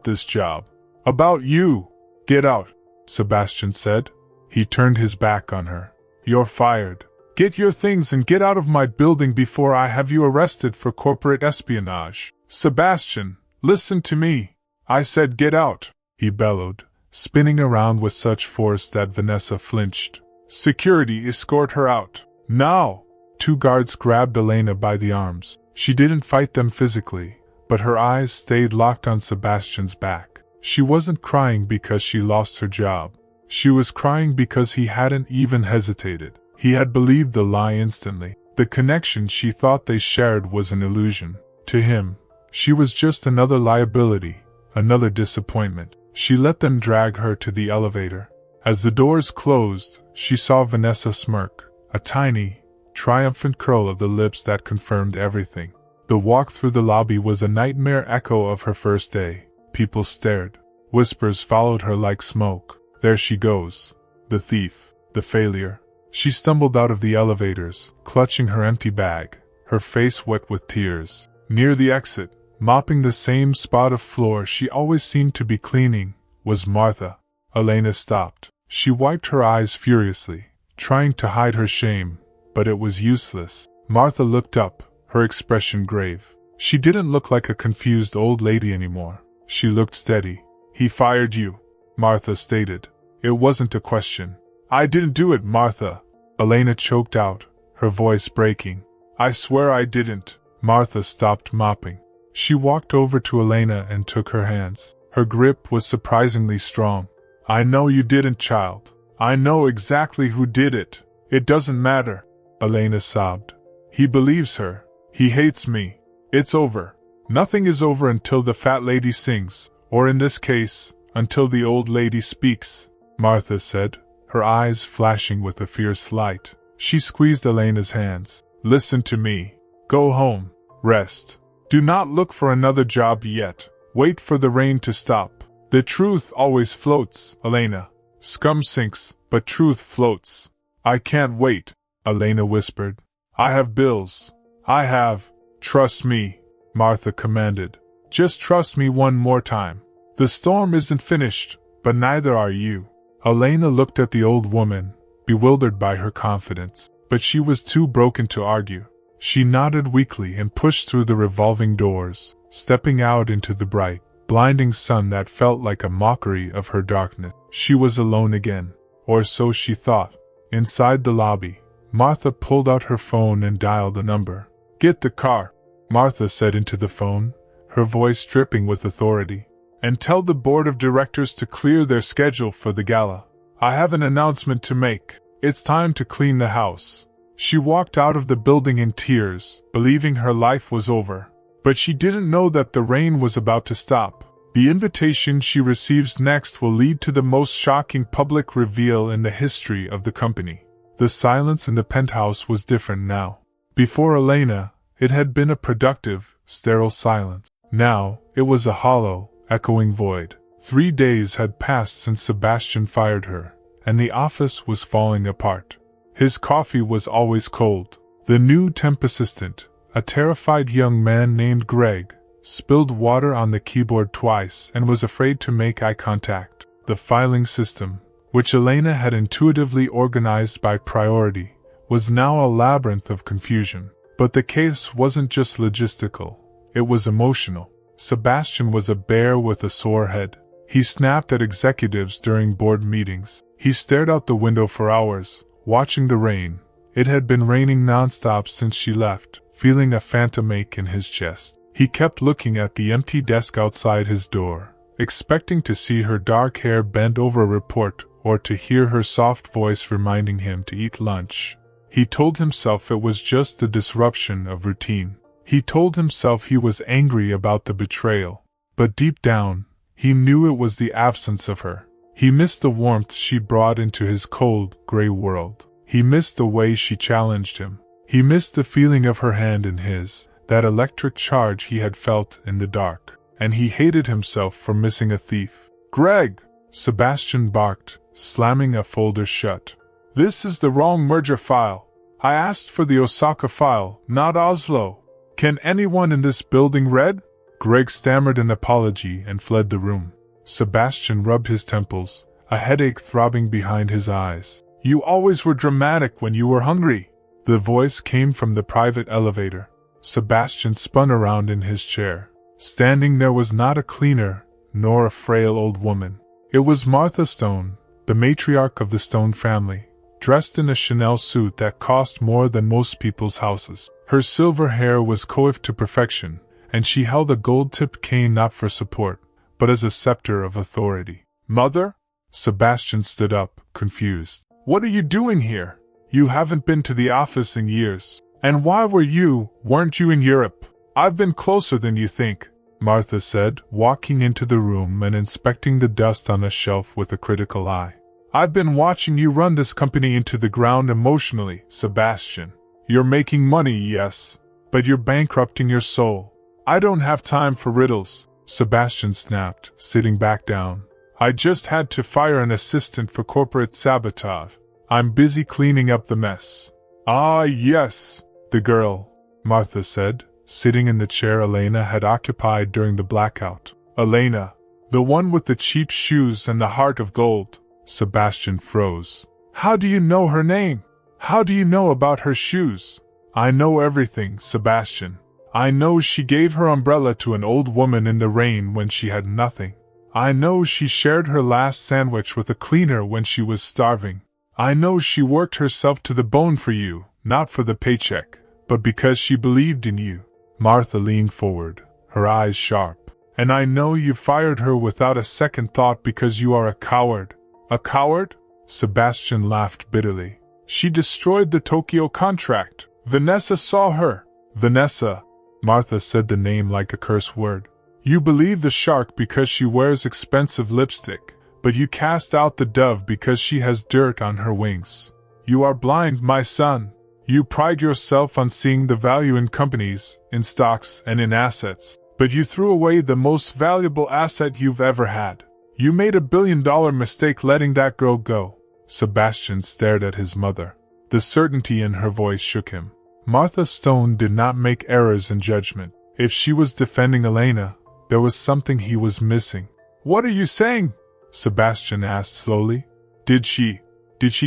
this job. About you. Get out, Sebastian said. He turned his back on her. You're fired. Get your things and get out of my building before I have you arrested for corporate espionage. Sebastian, listen to me. I said get out, he bellowed, spinning around with such force that Vanessa flinched. Security, escort her out. Now! 2 guards grabbed Elena by the arms. She didn't fight them physically, but her eyes stayed locked on Sebastian's back. She wasn't crying because she lost her job. She was crying because he hadn't even hesitated. He had believed the lie instantly. The connection she thought they shared was an illusion. To him, she was just another liability, another disappointment. She let them drag her to the elevator. As the doors closed, she saw Vanessa smirk, a tiny, triumphant curl of the lips that confirmed everything. The walk through the lobby was a nightmare echo of her first day. People stared. Whispers followed her like smoke. There she goes. The thief. The failure. She stumbled out of the elevators, clutching her empty bag, her face wet with tears. Near the exit, mopping the same spot of floor she always seemed to be cleaning, was Martha. Elena stopped. She wiped her eyes furiously, trying to hide her shame, but it was useless. Martha looked up, her expression grave. She didn't look like a confused old lady anymore. She looked steady. He fired you, Martha stated. It wasn't a question. I didn't do it, Martha, Elena choked out, her voice breaking. I swear I didn't. Martha stopped mopping. She walked over to Elena and took her hands. Her grip was surprisingly strong. I know you didn't, child. I know exactly who did it. It doesn't matter, Elena sobbed. He believes her. He hates me. It's over. Nothing is over until the fat lady sings, or in this case, until the old lady speaks, Martha said, her eyes flashing with a fierce light. She squeezed Elena's hands. Listen to me. Go home. Rest. Do not look for another job yet. Wait for the rain to stop. The truth always floats, Elena. Scum sinks, but truth floats. I can't wait, Elena whispered. I have bills. I have. Trust me, Martha commanded. Just trust me one more time. The storm isn't finished, but neither are you. Elena looked at the old woman, bewildered by her confidence, but she was too broken to argue. She nodded weakly and pushed through the revolving doors, stepping out into the bright, blinding sun that felt like a mockery of her darkness. She was alone again, or so she thought. Inside the lobby, Martha pulled out her phone and dialed a number. Get the car, Martha said into the phone, her voice dripping with authority. "And tell the board of directors to clear their schedule for the gala. I have an announcement to make. It's time to clean the house." She walked out of the building in tears, believing her life was over. But she didn't know that the rain was about to stop. The invitation she receives next will lead to the most shocking public reveal in the history of the company. The silence in the penthouse was different now. Before Elena, it had been a productive, sterile silence. Now, it was a hollow, echoing void. 3 days had passed since Sebastian fired her, and the office was falling apart. His coffee was always cold. The new temp assistant, a terrified young man named Greg, spilled water on the keyboard twice and was afraid to make eye contact. The filing system, which Elena had intuitively organized by priority, was now a labyrinth of confusion. But the case wasn't just logistical, it was emotional. Sebastian was a bear with a sore head. He snapped at executives during board meetings. He stared out the window for hours, watching the rain. It had been raining nonstop since she left, feeling a phantom ache in his chest. He kept looking at the empty desk outside his door, expecting to see her dark hair bend over a report or to hear her soft voice reminding him to eat lunch. He told himself it was just the disruption of routine. He told himself he was angry about the betrayal. But deep down, he knew it was the absence of her. He missed the warmth she brought into his cold, gray world. He missed the way she challenged him. He missed the feeling of her hand in his, that electric charge he had felt in the dark. And he hated himself for missing a thief. "Greg!" Sebastian barked, slamming a folder shut. "This is the wrong merger file. I asked for the Osaka file, not Oslo. Can anyone in this building read?" Greg stammered an apology and fled the room. Sebastian rubbed his temples, a headache throbbing behind his eyes. "You always were dramatic when you were hungry." The voice came from the private elevator. Sebastian spun around in his chair. Standing there was not a cleaner, nor a frail old woman. It was Martha Stone, the matriarch of the Stone family, dressed in a Chanel suit that cost more than most people's houses. Her silver hair was coiffed to perfection, and she held a gold-tipped cane not for support, but as a scepter of authority. "Mother?" Sebastian stood up, confused. "What are you doing here? You haven't been to the office in years. And why weren't you in Europe? I've been closer than you think," Martha said, walking into the room and inspecting the dust on a shelf with a critical eye. "I've been watching you run this company into the ground emotionally, Sebastian. You're making money, yes, but you're bankrupting your soul. I don't have time for riddles," Sebastian snapped, sitting back down. "I just had to fire an assistant for corporate sabotage. I'm busy cleaning up the mess." "Ah, yes, the girl," Martha said, sitting in the chair Elena had occupied during the blackout. "Elena, the one with the cheap shoes and the heart of gold." Sebastian froze. "How do you know her name? How do you know about her shoes?" "I know everything, Sebastian. I know she gave her umbrella to an old woman in the rain when she had nothing. I know she shared her last sandwich with a cleaner when she was starving. I know she worked herself to the bone for you, not for the paycheck, but because she believed in you." Martha leaned forward, her eyes sharp. "And I know you fired her without a second thought because you are a coward." "A coward?" Sebastian laughed bitterly. "She destroyed the Tokyo contract. Vanessa saw her." "Vanessa," Martha said the name like a curse word. "You believe the shark because she wears expensive lipstick, but you cast out the dove because she has dirt on her wings. You are blind, my son. You pride yourself on seeing the value in companies, in stocks, and in assets, but you threw away the most valuable asset you've ever had. You made a $1 billion mistake letting that girl go." Sebastian stared at his mother. The certainty in her voice shook him. Martha Stone did not make errors in judgment. If she was defending Elena, there was something he was missing. "What are you saying?" Sebastian asked slowly. Did she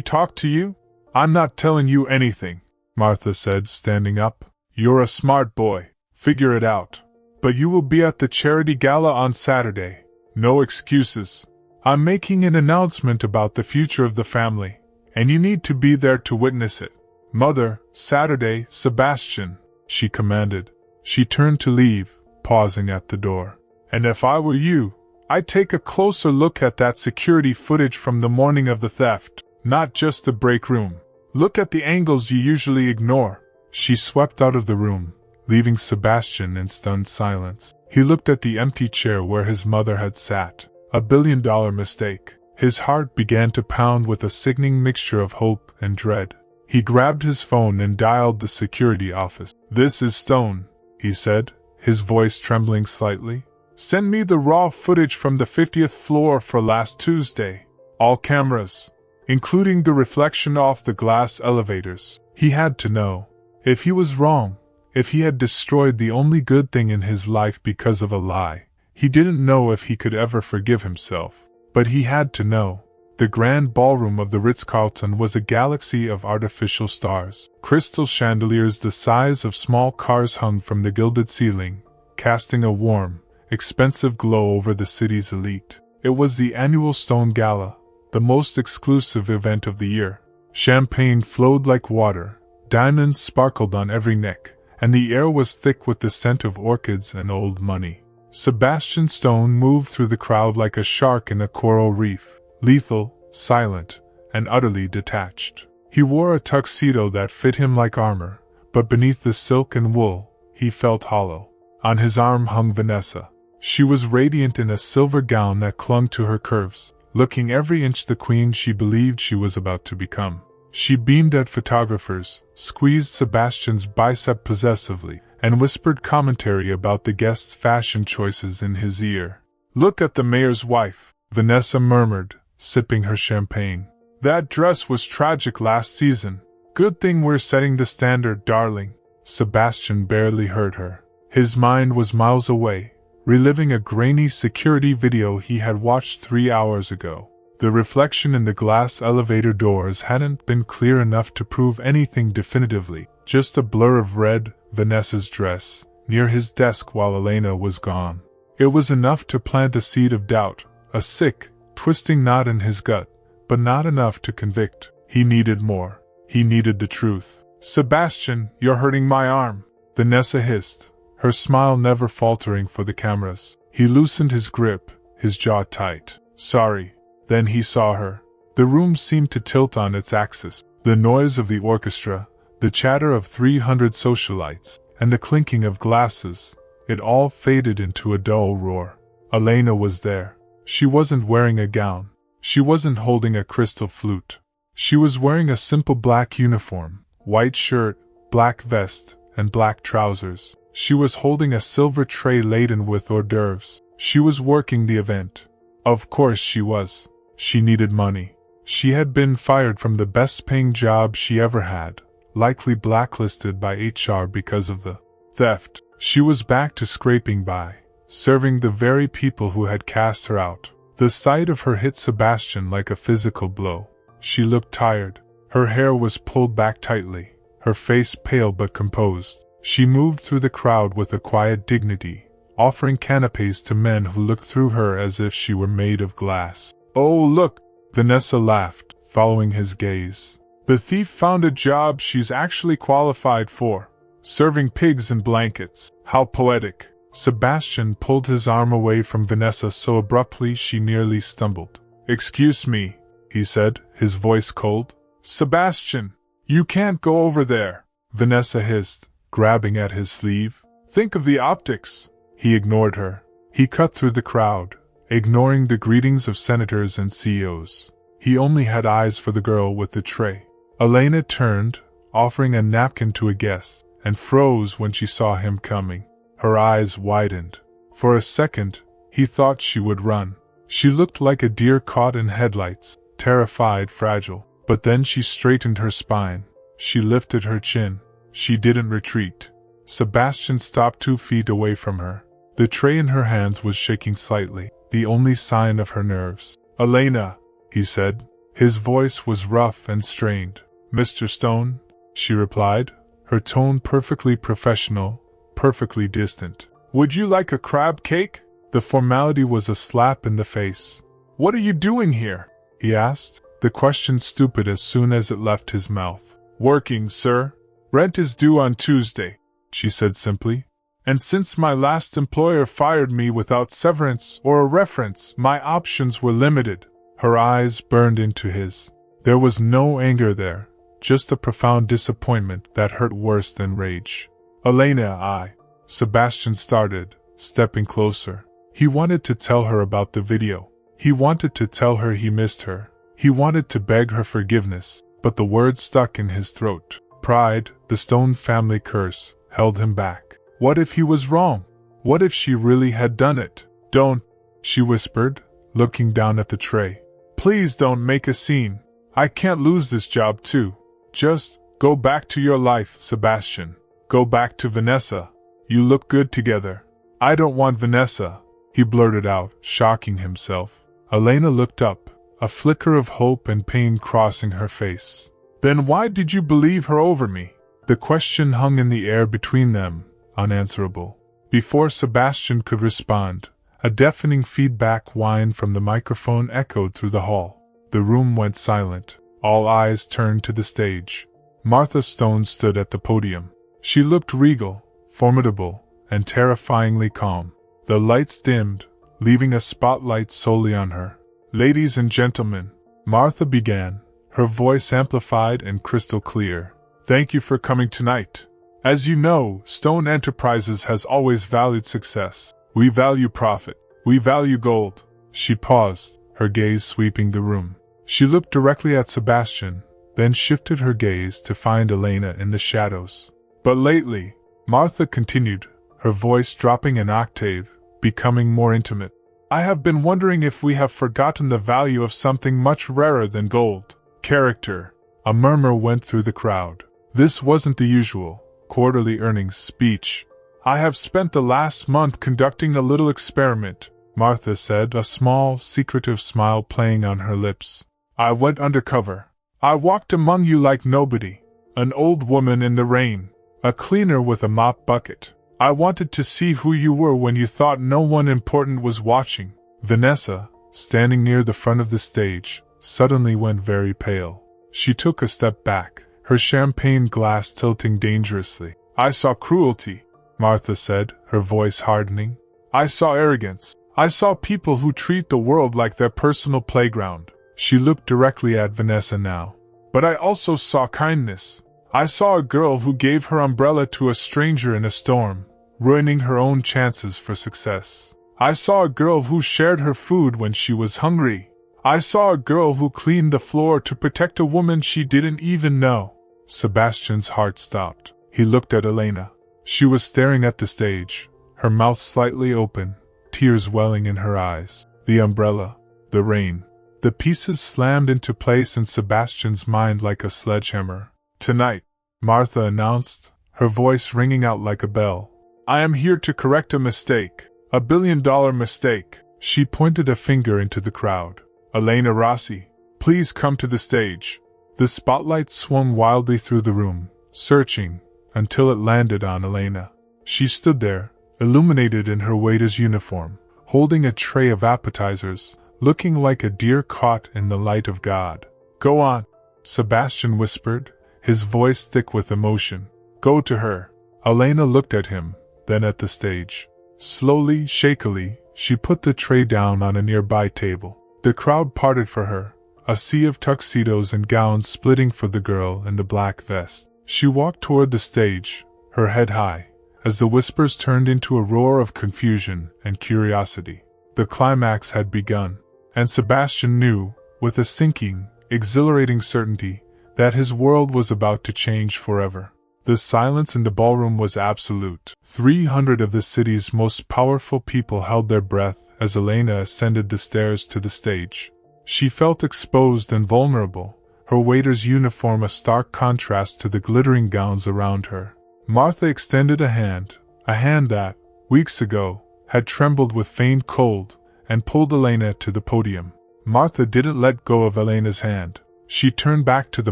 talk to you?" "I'm not telling you anything," Martha said, standing up. "You're a smart boy. Figure it out. But you will be at the charity gala on Saturday. No excuses. I'm making an announcement about the future of the family, and you need to be there to witness it." "Mother, Saturday, Sebastian," she commanded. She turned to leave, pausing at the door. And if I were you, I'd take a closer look at that security footage from the morning of the theft, not just the break room. Look at the angles you usually ignore. She swept out of the room, leaving Sebastian in stunned silence. He looked at the empty chair where his mother had sat. A billion-dollar mistake. His heart began to pound with a sickening mixture of hope and dread. He grabbed his phone and dialed the security office. "This is Stone," he said, his voice trembling slightly. "Send me the raw footage from the 50th floor for last Tuesday. All cameras, including the reflection off the glass elevators." He had to know. If he was wrong, if he had destroyed the only good thing in his life because of a lie, he didn't know if he could ever forgive himself. But he had to know. The grand ballroom of the Ritz-Carlton was a galaxy of artificial stars. Crystal chandeliers the size of small cars hung from the gilded ceiling, casting a warm, expensive glow over the city's elite. It was the annual Stone Gala, the most exclusive event of the year. Champagne flowed like water, diamonds sparkled on every neck, and the air was thick with the scent of orchids and old money. Sebastian Stone moved through the crowd like a shark in a coral reef, lethal, silent, and utterly detached. He wore a tuxedo that fit him like armor, but beneath the silk and wool, he felt hollow. On his arm hung Vanessa. She was radiant in a silver gown that clung to her curves, looking every inch the queen she believed she was about to become. She beamed at photographers, squeezed Sebastian's bicep possessively, and whispered commentary about the guests' fashion choices in his ear. "Look at the mayor's wife," Vanessa murmured, sipping her champagne. "That dress was tragic last season. Good thing we're setting the standard, darling." Sebastian barely heard her. His mind was miles away, reliving a grainy security video he had watched 3 hours ago. The reflection in the glass elevator doors hadn't been clear enough to prove anything definitively, just a blur of red, Vanessa's dress, near his desk while Elena was gone. It was enough to plant a seed of doubt, a sick, twisting knot in his gut, but not enough to convict. He needed more. He needed the truth. "Sebastian, you're hurting my arm," Vanessa hissed, her smile never faltering for the cameras. He loosened his grip, his jaw tight. "Sorry." Then he saw her. The room seemed to tilt on its axis. The noise of the orchestra, the chatter of 300 socialites, and the clinking of glasses, it all faded into a dull roar. Elena was there. She wasn't wearing a gown. She wasn't holding a crystal flute. She was wearing a simple black uniform, white shirt, black vest, and black trousers. She was holding a silver tray laden with hors d'oeuvres. She was working the event. Of course she was. She needed money. She had been fired from the best-paying job she ever had, likely blacklisted by HR because of the theft. She was back to scraping by, serving the very people who had cast her out. The sight of her hit Sebastian like a physical blow. She looked tired. Her hair was pulled back tightly, her face pale but composed. She moved through the crowd with a quiet dignity, offering canapes to men who looked through her as if she were made of glass. "Oh, look," Vanessa laughed, following his gaze. "The thief found a job she's actually qualified for. Serving pigs in blankets. How poetic." Sebastian pulled his arm away from Vanessa so abruptly she nearly stumbled. "Excuse me," he said, his voice cold. "Sebastian, you can't go over there," Vanessa hissed, grabbing at his sleeve. "Think of the optics." He ignored her. He cut through the crowd, ignoring the greetings of senators and CEOs. He only had eyes for the girl with the tray. Elena turned, offering a napkin to a guest, and froze when she saw him coming. Her eyes widened. For a second, he thought she would run. She looked like a deer caught in headlights, terrified, fragile. But then she straightened her spine. She lifted her chin. She didn't retreat. Sebastian stopped 2 feet away from her. The tray in her hands was shaking slightly, the only sign of her nerves. "Elena," he said. His voice was rough and strained. "Mr. Stone," she replied, her tone perfectly professional, perfectly distant. "Would you like a crab cake?" The formality was a slap in the face. "What are you doing here?" he asked, the question stupid as soon as it left his mouth. "Working, sir. Rent is due on Tuesday," she said simply. And since my last employer fired me without severance or a reference, my options were limited. Her eyes burned into his. There was no anger there, just a profound disappointment that hurt worse than rage. Elena, Sebastian started, stepping closer. He wanted to tell her about the video. He wanted to tell her he missed her. He wanted to beg her forgiveness, but the words stuck in his throat. Pride, the Stone family curse, held him back. What if he was wrong? What if she really had done it? Don't, she whispered, looking down at the tray. Please don't make a scene. I can't lose this job too. Just go back to your life, Sebastian. Go back to Vanessa. You look good together. I don't want Vanessa, he blurted out, shocking himself. Elena looked up, a flicker of hope and pain crossing her face. Then why did you believe her over me? The question hung in the air between them, unanswerable. Before Sebastian could respond, a deafening feedback whine from the microphone echoed through the hall. The room went silent. All eyes turned to the stage. Martha Stone stood at the podium. She looked regal, formidable, and terrifyingly calm. The lights dimmed, leaving a spotlight solely on her. Ladies and gentlemen, Martha began, her voice amplified and crystal clear. Thank you for coming tonight. As you know, Stone Enterprises has always valued success. We value profit. We value gold. She paused, her gaze sweeping the room. She looked directly at Sebastian, then shifted her gaze to find Elena in the shadows. But lately, Martha continued, her voice dropping an octave, becoming more intimate. I have been wondering if we have forgotten the value of something much rarer than gold. Character. A murmur went through the crowd. This wasn't the usual quarterly earnings speech. I have spent the last month conducting a little experiment, Martha said, a small, secretive smile playing on her lips. I went undercover. I walked among you like nobody. An old woman in the rain. A cleaner with a mop bucket. I wanted to see who you were when you thought no one important was watching. Vanessa, standing near the front of the stage, suddenly went very pale. She took a step back, her champagne glass tilting dangerously. I saw cruelty, Martha said, her voice hardening. I saw arrogance. I saw people who treat the world like their personal playground. She looked directly at Vanessa now. But I also saw kindness. I saw a girl who gave her umbrella to a stranger in a storm, ruining her own chances for success. I saw a girl who shared her food when she was hungry. I saw a girl who cleaned the floor to protect a woman she didn't even know. Sebastian's heart stopped. He looked at Elena. She was staring at the stage, her mouth slightly open, tears welling in her eyes. The umbrella, the rain. The pieces slammed into place in Sebastian's mind like a sledgehammer. Tonight, Martha announced, her voice ringing out like a bell. I am here to correct a mistake. $1 billion mistake. She pointed a finger into the crowd. Elena Rossi, please come to the stage. The spotlight swung wildly through the room, searching, until it landed on Elena. She stood there, illuminated in her waiter's uniform, holding a tray of appetizers, looking like a deer caught in the light of God. Go on, Sebastian whispered, his voice thick with emotion. Go to her. Elena looked at him, then at the stage. Slowly, shakily, she put the tray down on a nearby table. The crowd parted for her, a sea of tuxedos and gowns splitting for the girl in the black vest. She walked toward the stage, her head high, as the whispers turned into a roar of confusion and curiosity. The climax had begun, and Sebastian knew, with a sinking, exhilarating certainty, that his world was about to change forever. The silence in the ballroom was absolute. 300 of the city's most powerful people held their breath as Elena ascended the stairs to the stage. She felt exposed and vulnerable, her waiter's uniform a stark contrast to the glittering gowns around her. Martha extended a hand that, weeks ago, had trembled with faint cold, and pulled Elena to the podium. Martha didn't let go of Elena's hand. She turned back to the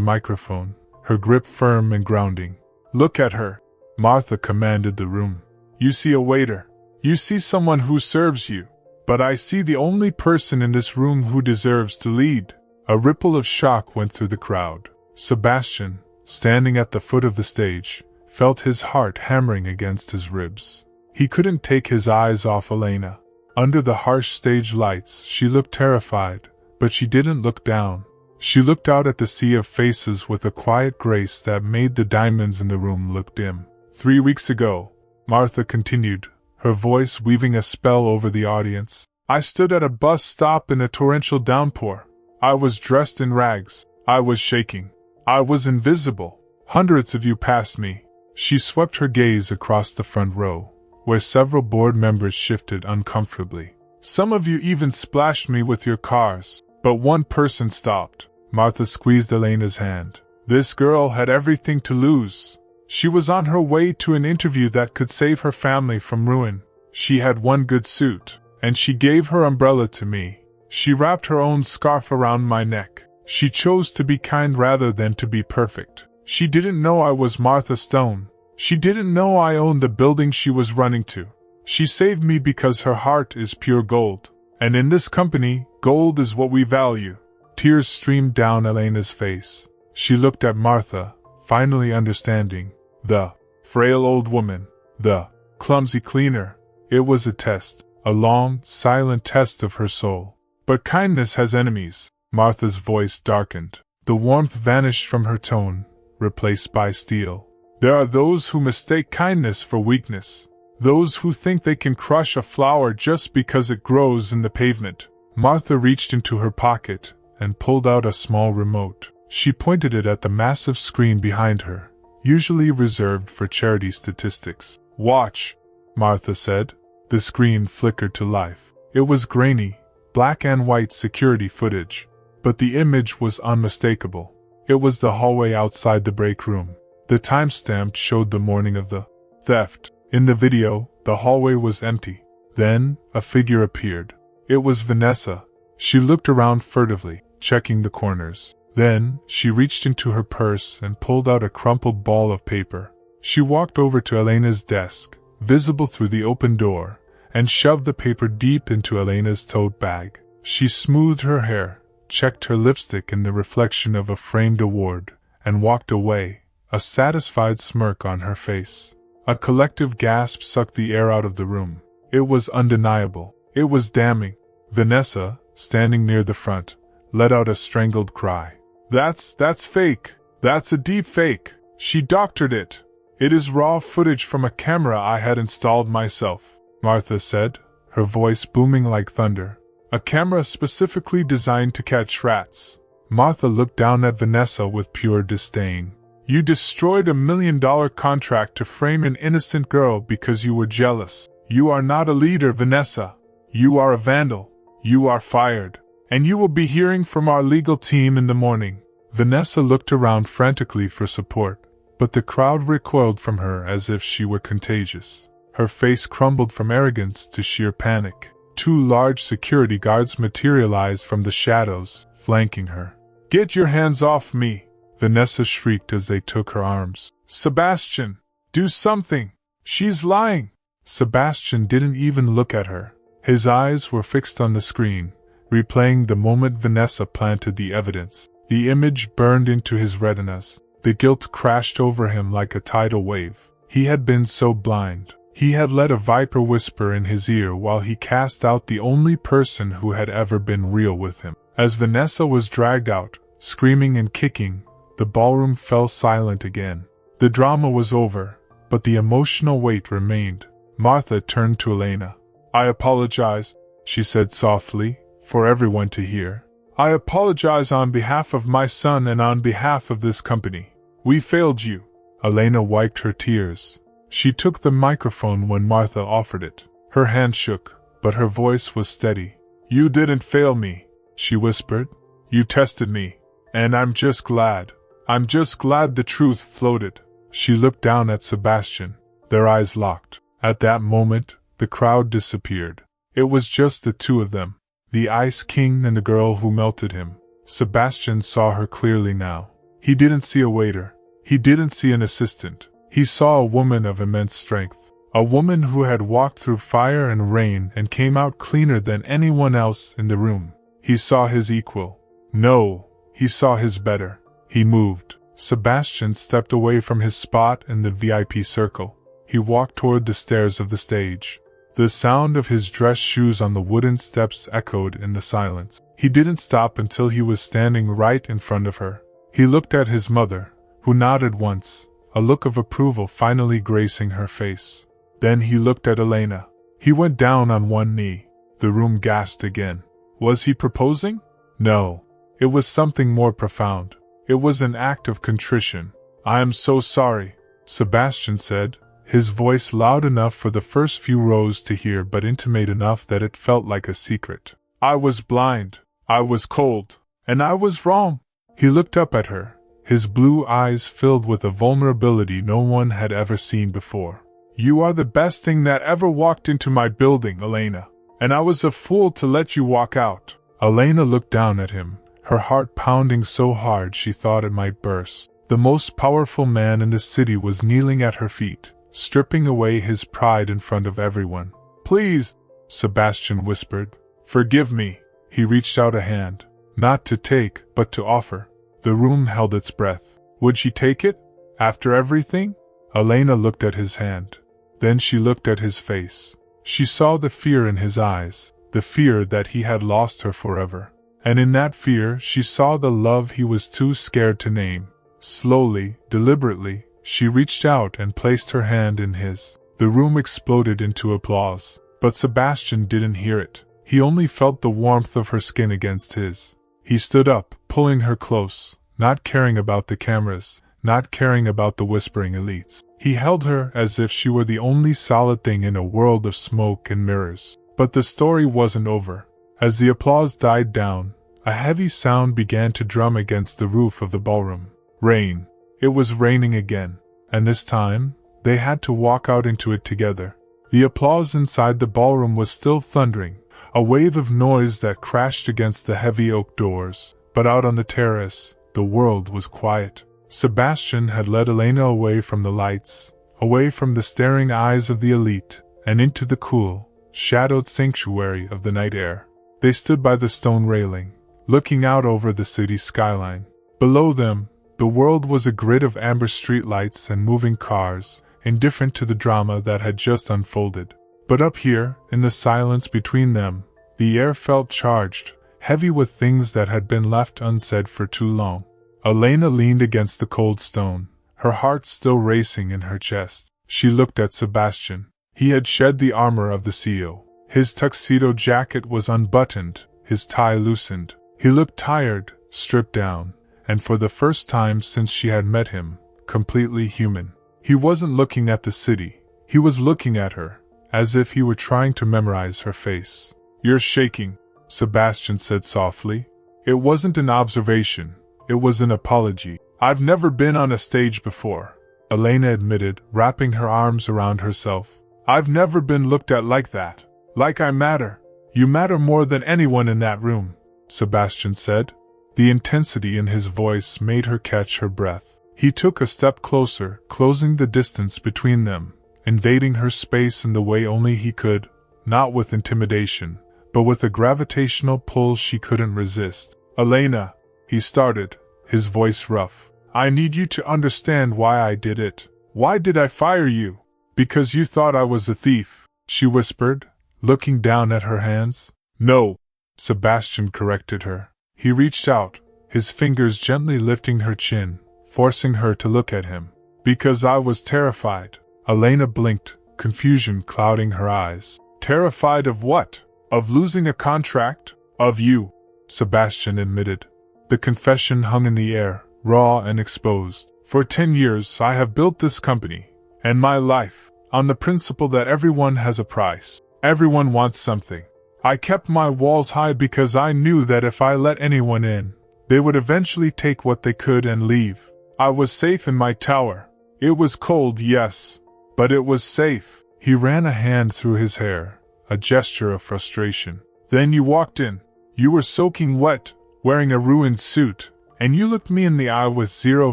microphone, her grip firm and grounding. Look at her, Martha commanded the room. You see a waiter. You see someone who serves you. But I see the only person in this room who deserves to lead. A ripple of shock went through the crowd. Sebastian, standing at the foot of the stage, felt his heart hammering against his ribs. He couldn't take his eyes off Elena. Under the harsh stage lights, she looked terrified, but she didn't look down. She looked out at the sea of faces with a quiet grace that made the diamonds in the room look dim. 3 weeks ago, Martha continued, her voice weaving a spell over the audience, I stood at a bus stop in a torrential downpour. I was dressed in rags. I was shaking. I was invisible. Hundreds of you passed me. She swept her gaze across the front row, where several board members shifted uncomfortably. Some of you even splashed me with your cars, but one person stopped. Martha squeezed Elena's hand. This girl had everything to lose. She was on her way to an interview that could save her family from ruin. She had one good suit, and she gave her umbrella to me. She wrapped her own scarf around my neck. She chose to be kind rather than to be perfect. She didn't know I was Martha Stone. She didn't know I owned the building she was running to. She saved me because her heart is pure gold. And in this company, gold is what we value. Tears streamed down Elena's face. She looked at Martha, finally understanding. The frail old woman. The clumsy cleaner. It was a test. A long, silent test of her soul. But kindness has enemies. Martha's voice darkened. The warmth vanished from her tone, replaced by steel. There are those who mistake kindness for weakness. Those who think they can crush a flower just because it grows in the pavement. Martha reached into her pocket and pulled out a small remote. She pointed it at the massive screen behind her, usually reserved for charity statistics. Watch, Martha said. The screen flickered to life. It was grainy, black and white security footage, but the image was unmistakable. It was the hallway outside the break room. The timestamp showed the morning of the theft. In the video, the hallway was empty. Then, a figure appeared. It was Vanessa. She looked around furtively, checking the corners. Then, she reached into her purse and pulled out a crumpled ball of paper. She walked over to Elena's desk, visible through the open door, and shoved the paper deep into Elena's tote bag. She smoothed her hair, checked her lipstick in the reflection of a framed award, and walked away, a satisfied smirk on her face. A collective gasp sucked the air out of the room. It was undeniable. It was damning. Vanessa, standing near the front, let out a strangled cry. That's fake. That's a deep fake. She doctored it. It is raw footage from a camera I had installed myself, Martha said, her voice booming like thunder. A camera specifically designed to catch rats. Martha looked down at Vanessa with pure disdain. You destroyed $1 million contract to frame an innocent girl because you were jealous. You are not a leader, Vanessa. You are a vandal. You are fired. And you will be hearing from our legal team in the morning. Vanessa looked around frantically for support, but the crowd recoiled from her as if she were contagious. Her face crumbled from arrogance to sheer panic. 2 large security guards materialized from the shadows, flanking her. Get your hands off me! Vanessa shrieked as they took her arms. Sebastian! Do something! She's lying! Sebastian didn't even look at her. His eyes were fixed on the screen, replaying the moment Vanessa planted the evidence. The image burned into his retinas. The guilt crashed over him like a tidal wave. He had been so blind. He had let a viper whisper in his ear while he cast out the only person who had ever been real with him. As Vanessa was dragged out, screaming and kicking, the ballroom fell silent again. The drama was over, but the emotional weight remained. Martha turned to Elena. I apologize, she said softly, for everyone to hear. I apologize on behalf of my son and on behalf of this company. We failed you. Elena wiped her tears. She took the microphone when Martha offered it. Her hand shook, but her voice was steady. You didn't fail me, she whispered. You tested me, and I'm just glad. I'm just glad the truth floated. She looked down at Sebastian. Their eyes locked. At that moment, the crowd disappeared. It was just the two of them, the Ice King and the girl who melted him. Sebastian saw her clearly now. He didn't see a waiter. He didn't see an assistant. He saw a woman of immense strength. A woman who had walked through fire and rain and came out cleaner than anyone else in the room. He saw his equal. No, he saw his better. He moved. Sebastian stepped away from his spot in the VIP circle. He walked toward the stairs of the stage. The sound of his dress shoes on the wooden steps echoed in the silence. He didn't stop until he was standing right in front of her. He looked at his mother, who nodded once, a look of approval finally gracing her face. Then he looked at Elena. He went down on one knee. The room gasped again. Was he proposing? No. It was something more profound. It was an act of contrition. I am so sorry, Sebastian said, his voice loud enough for the first few rows to hear but intimate enough that it felt like a secret. I was blind, I was cold, and I was wrong. He looked up at her, his blue eyes filled with a vulnerability no one had ever seen before. You are the best thing that ever walked into my building, Elena, and I was a fool to let you walk out. Elena looked down at him, her heart pounding so hard she thought it might burst. The most powerful man in the city was kneeling at her feet, stripping away his pride in front of everyone. Please, Sebastian whispered. Forgive me. He reached out a hand, not to take, but to offer. The room held its breath. Would she take it? After everything? Elena looked at his hand. Then she looked at his face. She saw the fear in his eyes, the fear that he had lost her forever. And in that fear she saw the love he was too scared to name. Slowly, deliberately, she reached out and placed her hand in his. The room exploded into applause, but Sebastian didn't hear it. He only felt the warmth of her skin against his. He stood up, pulling her close, not caring about the cameras, not caring about the whispering elites. He held her as if she were the only solid thing in a world of smoke and mirrors. But the story wasn't over. As the applause died down, a heavy sound began to drum against the roof of the ballroom. Rain. It was raining again, and this time, they had to walk out into it together. The applause inside the ballroom was still thundering, a wave of noise that crashed against the heavy oak doors, but out on the terrace, the world was quiet. Sebastian had led Elena away from the lights, away from the staring eyes of the elite, and into the cool, shadowed sanctuary of the night air. They stood by the stone railing, looking out over the city skyline. Below them, the world was a grid of amber streetlights and moving cars, indifferent to the drama that had just unfolded. But up here, in the silence between them, the air felt charged, heavy with things that had been left unsaid for too long. Elena leaned against the cold stone, her heart still racing in her chest. She looked at Sebastian. He had shed the armor of the CEO. His tuxedo jacket was unbuttoned, his tie loosened. He looked tired, stripped down, and for the first time since she had met him, completely human. He wasn't looking at the city, he was looking at her, as if he were trying to memorize her face. You're shaking, Sebastian said softly. It wasn't an observation, it was an apology. I've never been on a stage before, Elena admitted, wrapping her arms around herself. I've never been looked at like that, like I matter. You matter more than anyone in that room, Sebastian said. The intensity in his voice made her catch her breath. He took a step closer, closing the distance between them, invading her space in the way only he could, not with intimidation, but with a gravitational pull she couldn't resist. Elena, he started, his voice rough. I need you to understand why I did it. Why did I fire you? Because you thought I was a thief, she whispered, looking down at her hands. No, Sebastian corrected her. He reached out, his fingers gently lifting her chin, forcing her to look at him. Because I was terrified. Elena blinked, confusion clouding her eyes. Terrified of what? Of losing a contract? Of you, Sebastian admitted. The confession hung in the air, raw and exposed. For 10 years I have built this company, and my life, on the principle that everyone has a price. Everyone wants something. I kept my walls high because I knew that if I let anyone in, they would eventually take what they could and leave. I was safe in my tower. It was cold, yes, but it was safe. He ran a hand through his hair, a gesture of frustration. Then you walked in. You were soaking wet, wearing a ruined suit, and you looked me in the eye with zero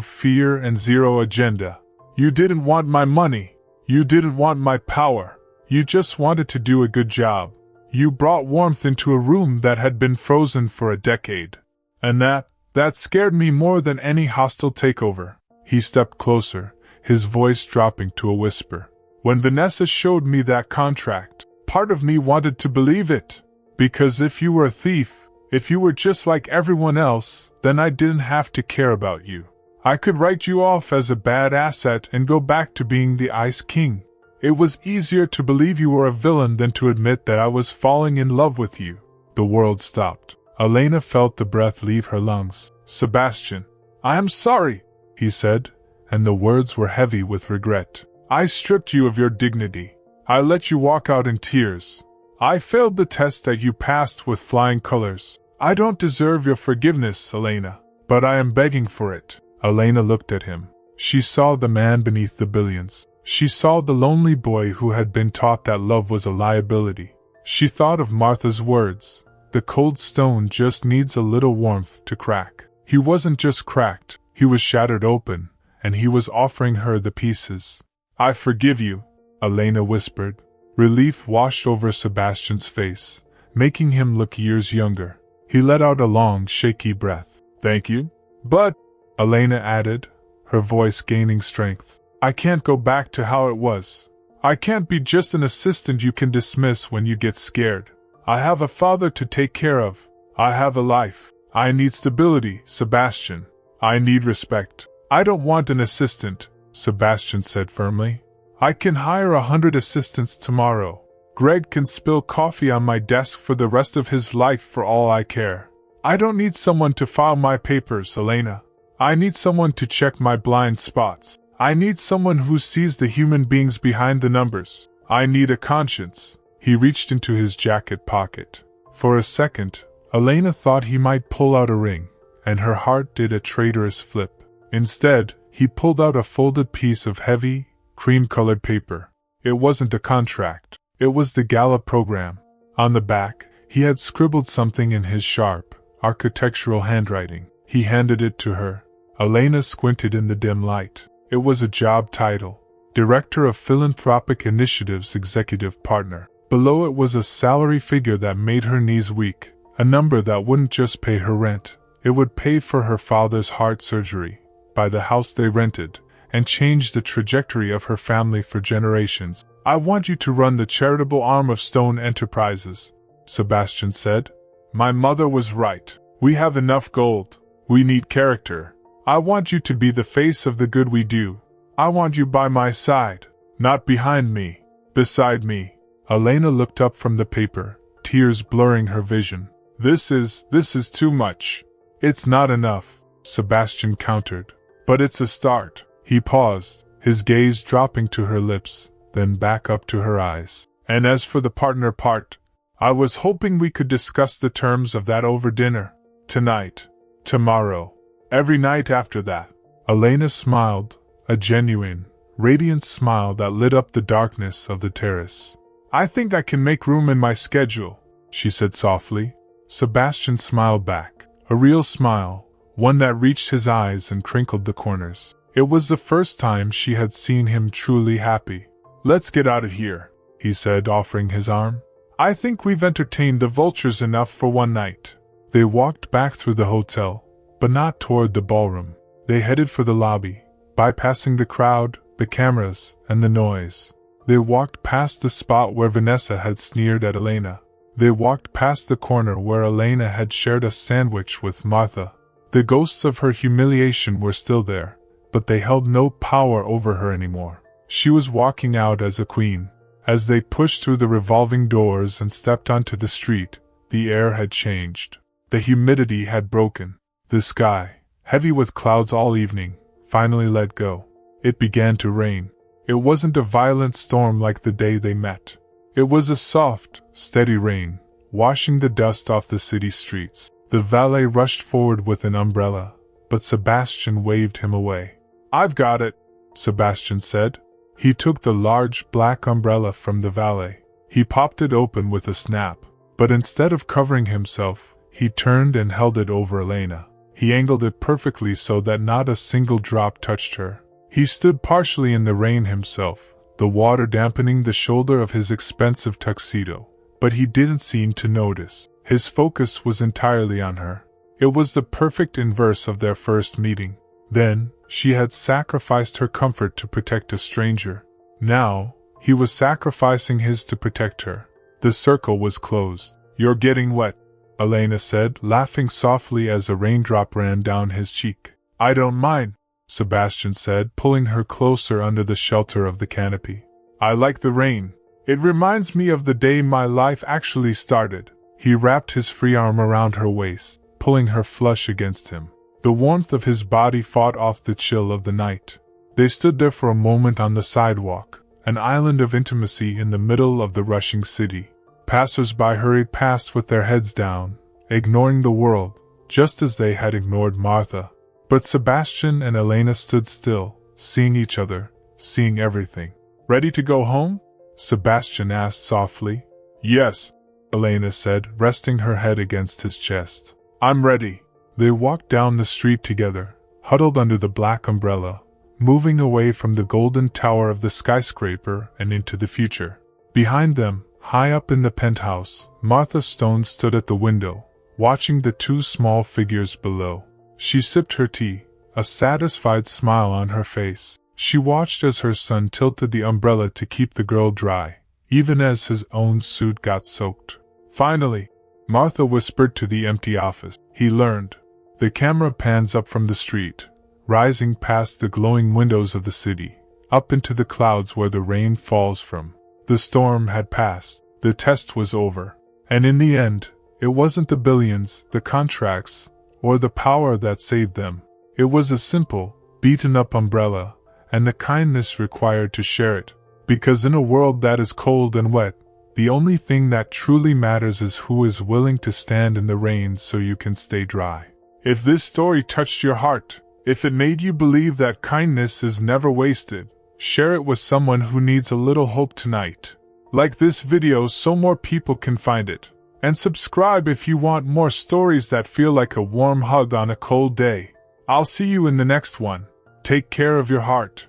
fear and zero agenda. You didn't want my money. You didn't want my power. You just wanted to do a good job. You brought warmth into a room that had been frozen for a decade. And that scared me more than any hostile takeover. He stepped closer, his voice dropping to a whisper. When Vanessa showed me that contract, part of me wanted to believe it. Because if you were a thief, if you were just like everyone else, then I didn't have to care about you. I could write you off as a bad asset and go back to being the Ice King. It was easier to believe you were a villain than to admit that I was falling in love with you. The world stopped. Elena felt the breath leave her lungs. Sebastian, I am sorry, he said, and the words were heavy with regret. I stripped you of your dignity. I let you walk out in tears. I failed the test that you passed with flying colors. I don't deserve your forgiveness, Elena, but I am begging for it. Elena looked at him. She saw the man beneath the billions. She saw the lonely boy who had been taught that love was a liability. She thought of Martha's words. The cold stone just needs a little warmth to crack. He wasn't just cracked, he was shattered open, and he was offering her the pieces. I forgive you, Elena whispered. Relief washed over Sebastian's face, making him look years younger. He let out a long, shaky breath. Thank you? But, Elena added, her voice gaining strength, I can't go back to how it was. I can't be just an assistant you can dismiss when you get scared. I have a father to take care of. I have a life. I need stability, Sebastian. I need respect. I don't want an assistant, Sebastian said firmly. I can hire 100 assistants tomorrow. Greg can spill coffee on my desk for the rest of his life for all I care. I don't need someone to file my papers, Elena. I need someone to check my blind spots. I need someone who sees the human beings behind the numbers. I need a conscience. He reached into his jacket pocket. For a second, Elena thought he might pull out a ring, and her heart did a traitorous flip. Instead, he pulled out a folded piece of heavy, cream-colored paper. It wasn't a contract. It was the gala program. On the back, he had scribbled something in his sharp, architectural handwriting. He handed it to her. Elena squinted in the dim light. It was a job title. Director of Philanthropic Initiatives Executive Partner. Below it was a salary figure that made her knees weak. A number that wouldn't just pay her rent. It would pay for her father's heart surgery, buy the house they rented, and change the trajectory of her family for generations. I want you to run the charitable arm of Stone Enterprises, Sebastian said. My mother was right. We have enough gold. We need character. I want you to be the face of the good we do. I want you by my side, not behind me, beside me. Elena looked up from the paper, tears blurring her vision. This is too much. It's not enough, Sebastian countered. But it's a start. He paused, his gaze dropping to her lips, then back up to her eyes. And as for the partner part, I was hoping we could discuss the terms of that over dinner. Tonight. Tomorrow. Every night after that. Elena smiled, a genuine, radiant smile that lit up the darkness of the terrace. I think I can make room in my schedule, she said softly. Sebastian smiled back, a real smile, one that reached his eyes and crinkled the corners. It was the first time she had seen him truly happy. Let's get out of here, he said, offering his arm. I think we've entertained the vultures enough for one night. They walked back through the hotel, but not toward the ballroom. They headed for the lobby, bypassing the crowd, the cameras, and the noise. They walked past the spot where Vanessa had sneered at Elena. They walked past the corner where Elena had shared a sandwich with Martha. The ghosts of her humiliation were still there, but they held no power over her anymore. She was walking out as a queen. As they pushed through the revolving doors and stepped onto the street, the air had changed. The humidity had broken. The sky, heavy with clouds all evening, finally let go. It began to rain. It wasn't a violent storm like the day they met. It was a soft, steady rain, washing the dust off the city streets. The valet rushed forward with an umbrella, but Sebastian waved him away. I've got it, Sebastian said. He took the large black umbrella from the valet. He popped it open with a snap, but instead of covering himself, he turned and held it over Elena. He angled it perfectly so that not a single drop touched her. He stood partially in the rain himself, the water dampening the shoulder of his expensive tuxedo, but he didn't seem to notice. His focus was entirely on her. It was the perfect inverse of their first meeting. Then, she had sacrificed her comfort to protect a stranger. Now, He was sacrificing his to protect her. The circle was closed. "You're getting wet," Elena said, laughing softly as a raindrop ran down his cheek. "I don't mind," Sebastian said, pulling her closer under the shelter of the canopy. "I like the rain. It reminds me of the day my life actually started." He wrapped his free arm around her waist, pulling her flush against him. The warmth of his body fought off the chill of the night. They stood there for a moment on the sidewalk, an island of intimacy in the middle of the rushing city. Passers-by hurried past with their heads down, ignoring the world, just as they had ignored Martha. But Sebastian and Elena stood still, seeing each other, seeing everything. "Ready to go home?" Sebastian asked softly. "Yes," Elena said, resting her head against his chest. "I'm ready." They walked down the street together, huddled under the black umbrella, moving away from the golden tower of the skyscraper and into the future. Behind them, high up in the penthouse, Martha Stone stood at the window, watching the two small figures below. She sipped her tea, a satisfied smile on her face. She watched as her son tilted the umbrella to keep the girl dry, even as his own suit got soaked. "Finally," Martha whispered to the empty office. He learned. The camera pans up from the street, rising past the glowing windows of the city, up into the clouds where the rain falls from. The storm had passed. The test was over. And in the end, it wasn't the billions, the contracts, or the power that saved them. It was a simple, beaten-up umbrella, and the kindness required to share it. Because in a world that is cold and wet, the only thing that truly matters is who is willing to stand in the rain so you can stay dry. If this story touched your heart, if it made you believe that kindness is never wasted, share it with someone who needs a little hope tonight. Like this video so more people can find it. And subscribe if you want more stories that feel like a warm hug on a cold day. I'll see you in the next one. Take care of your heart.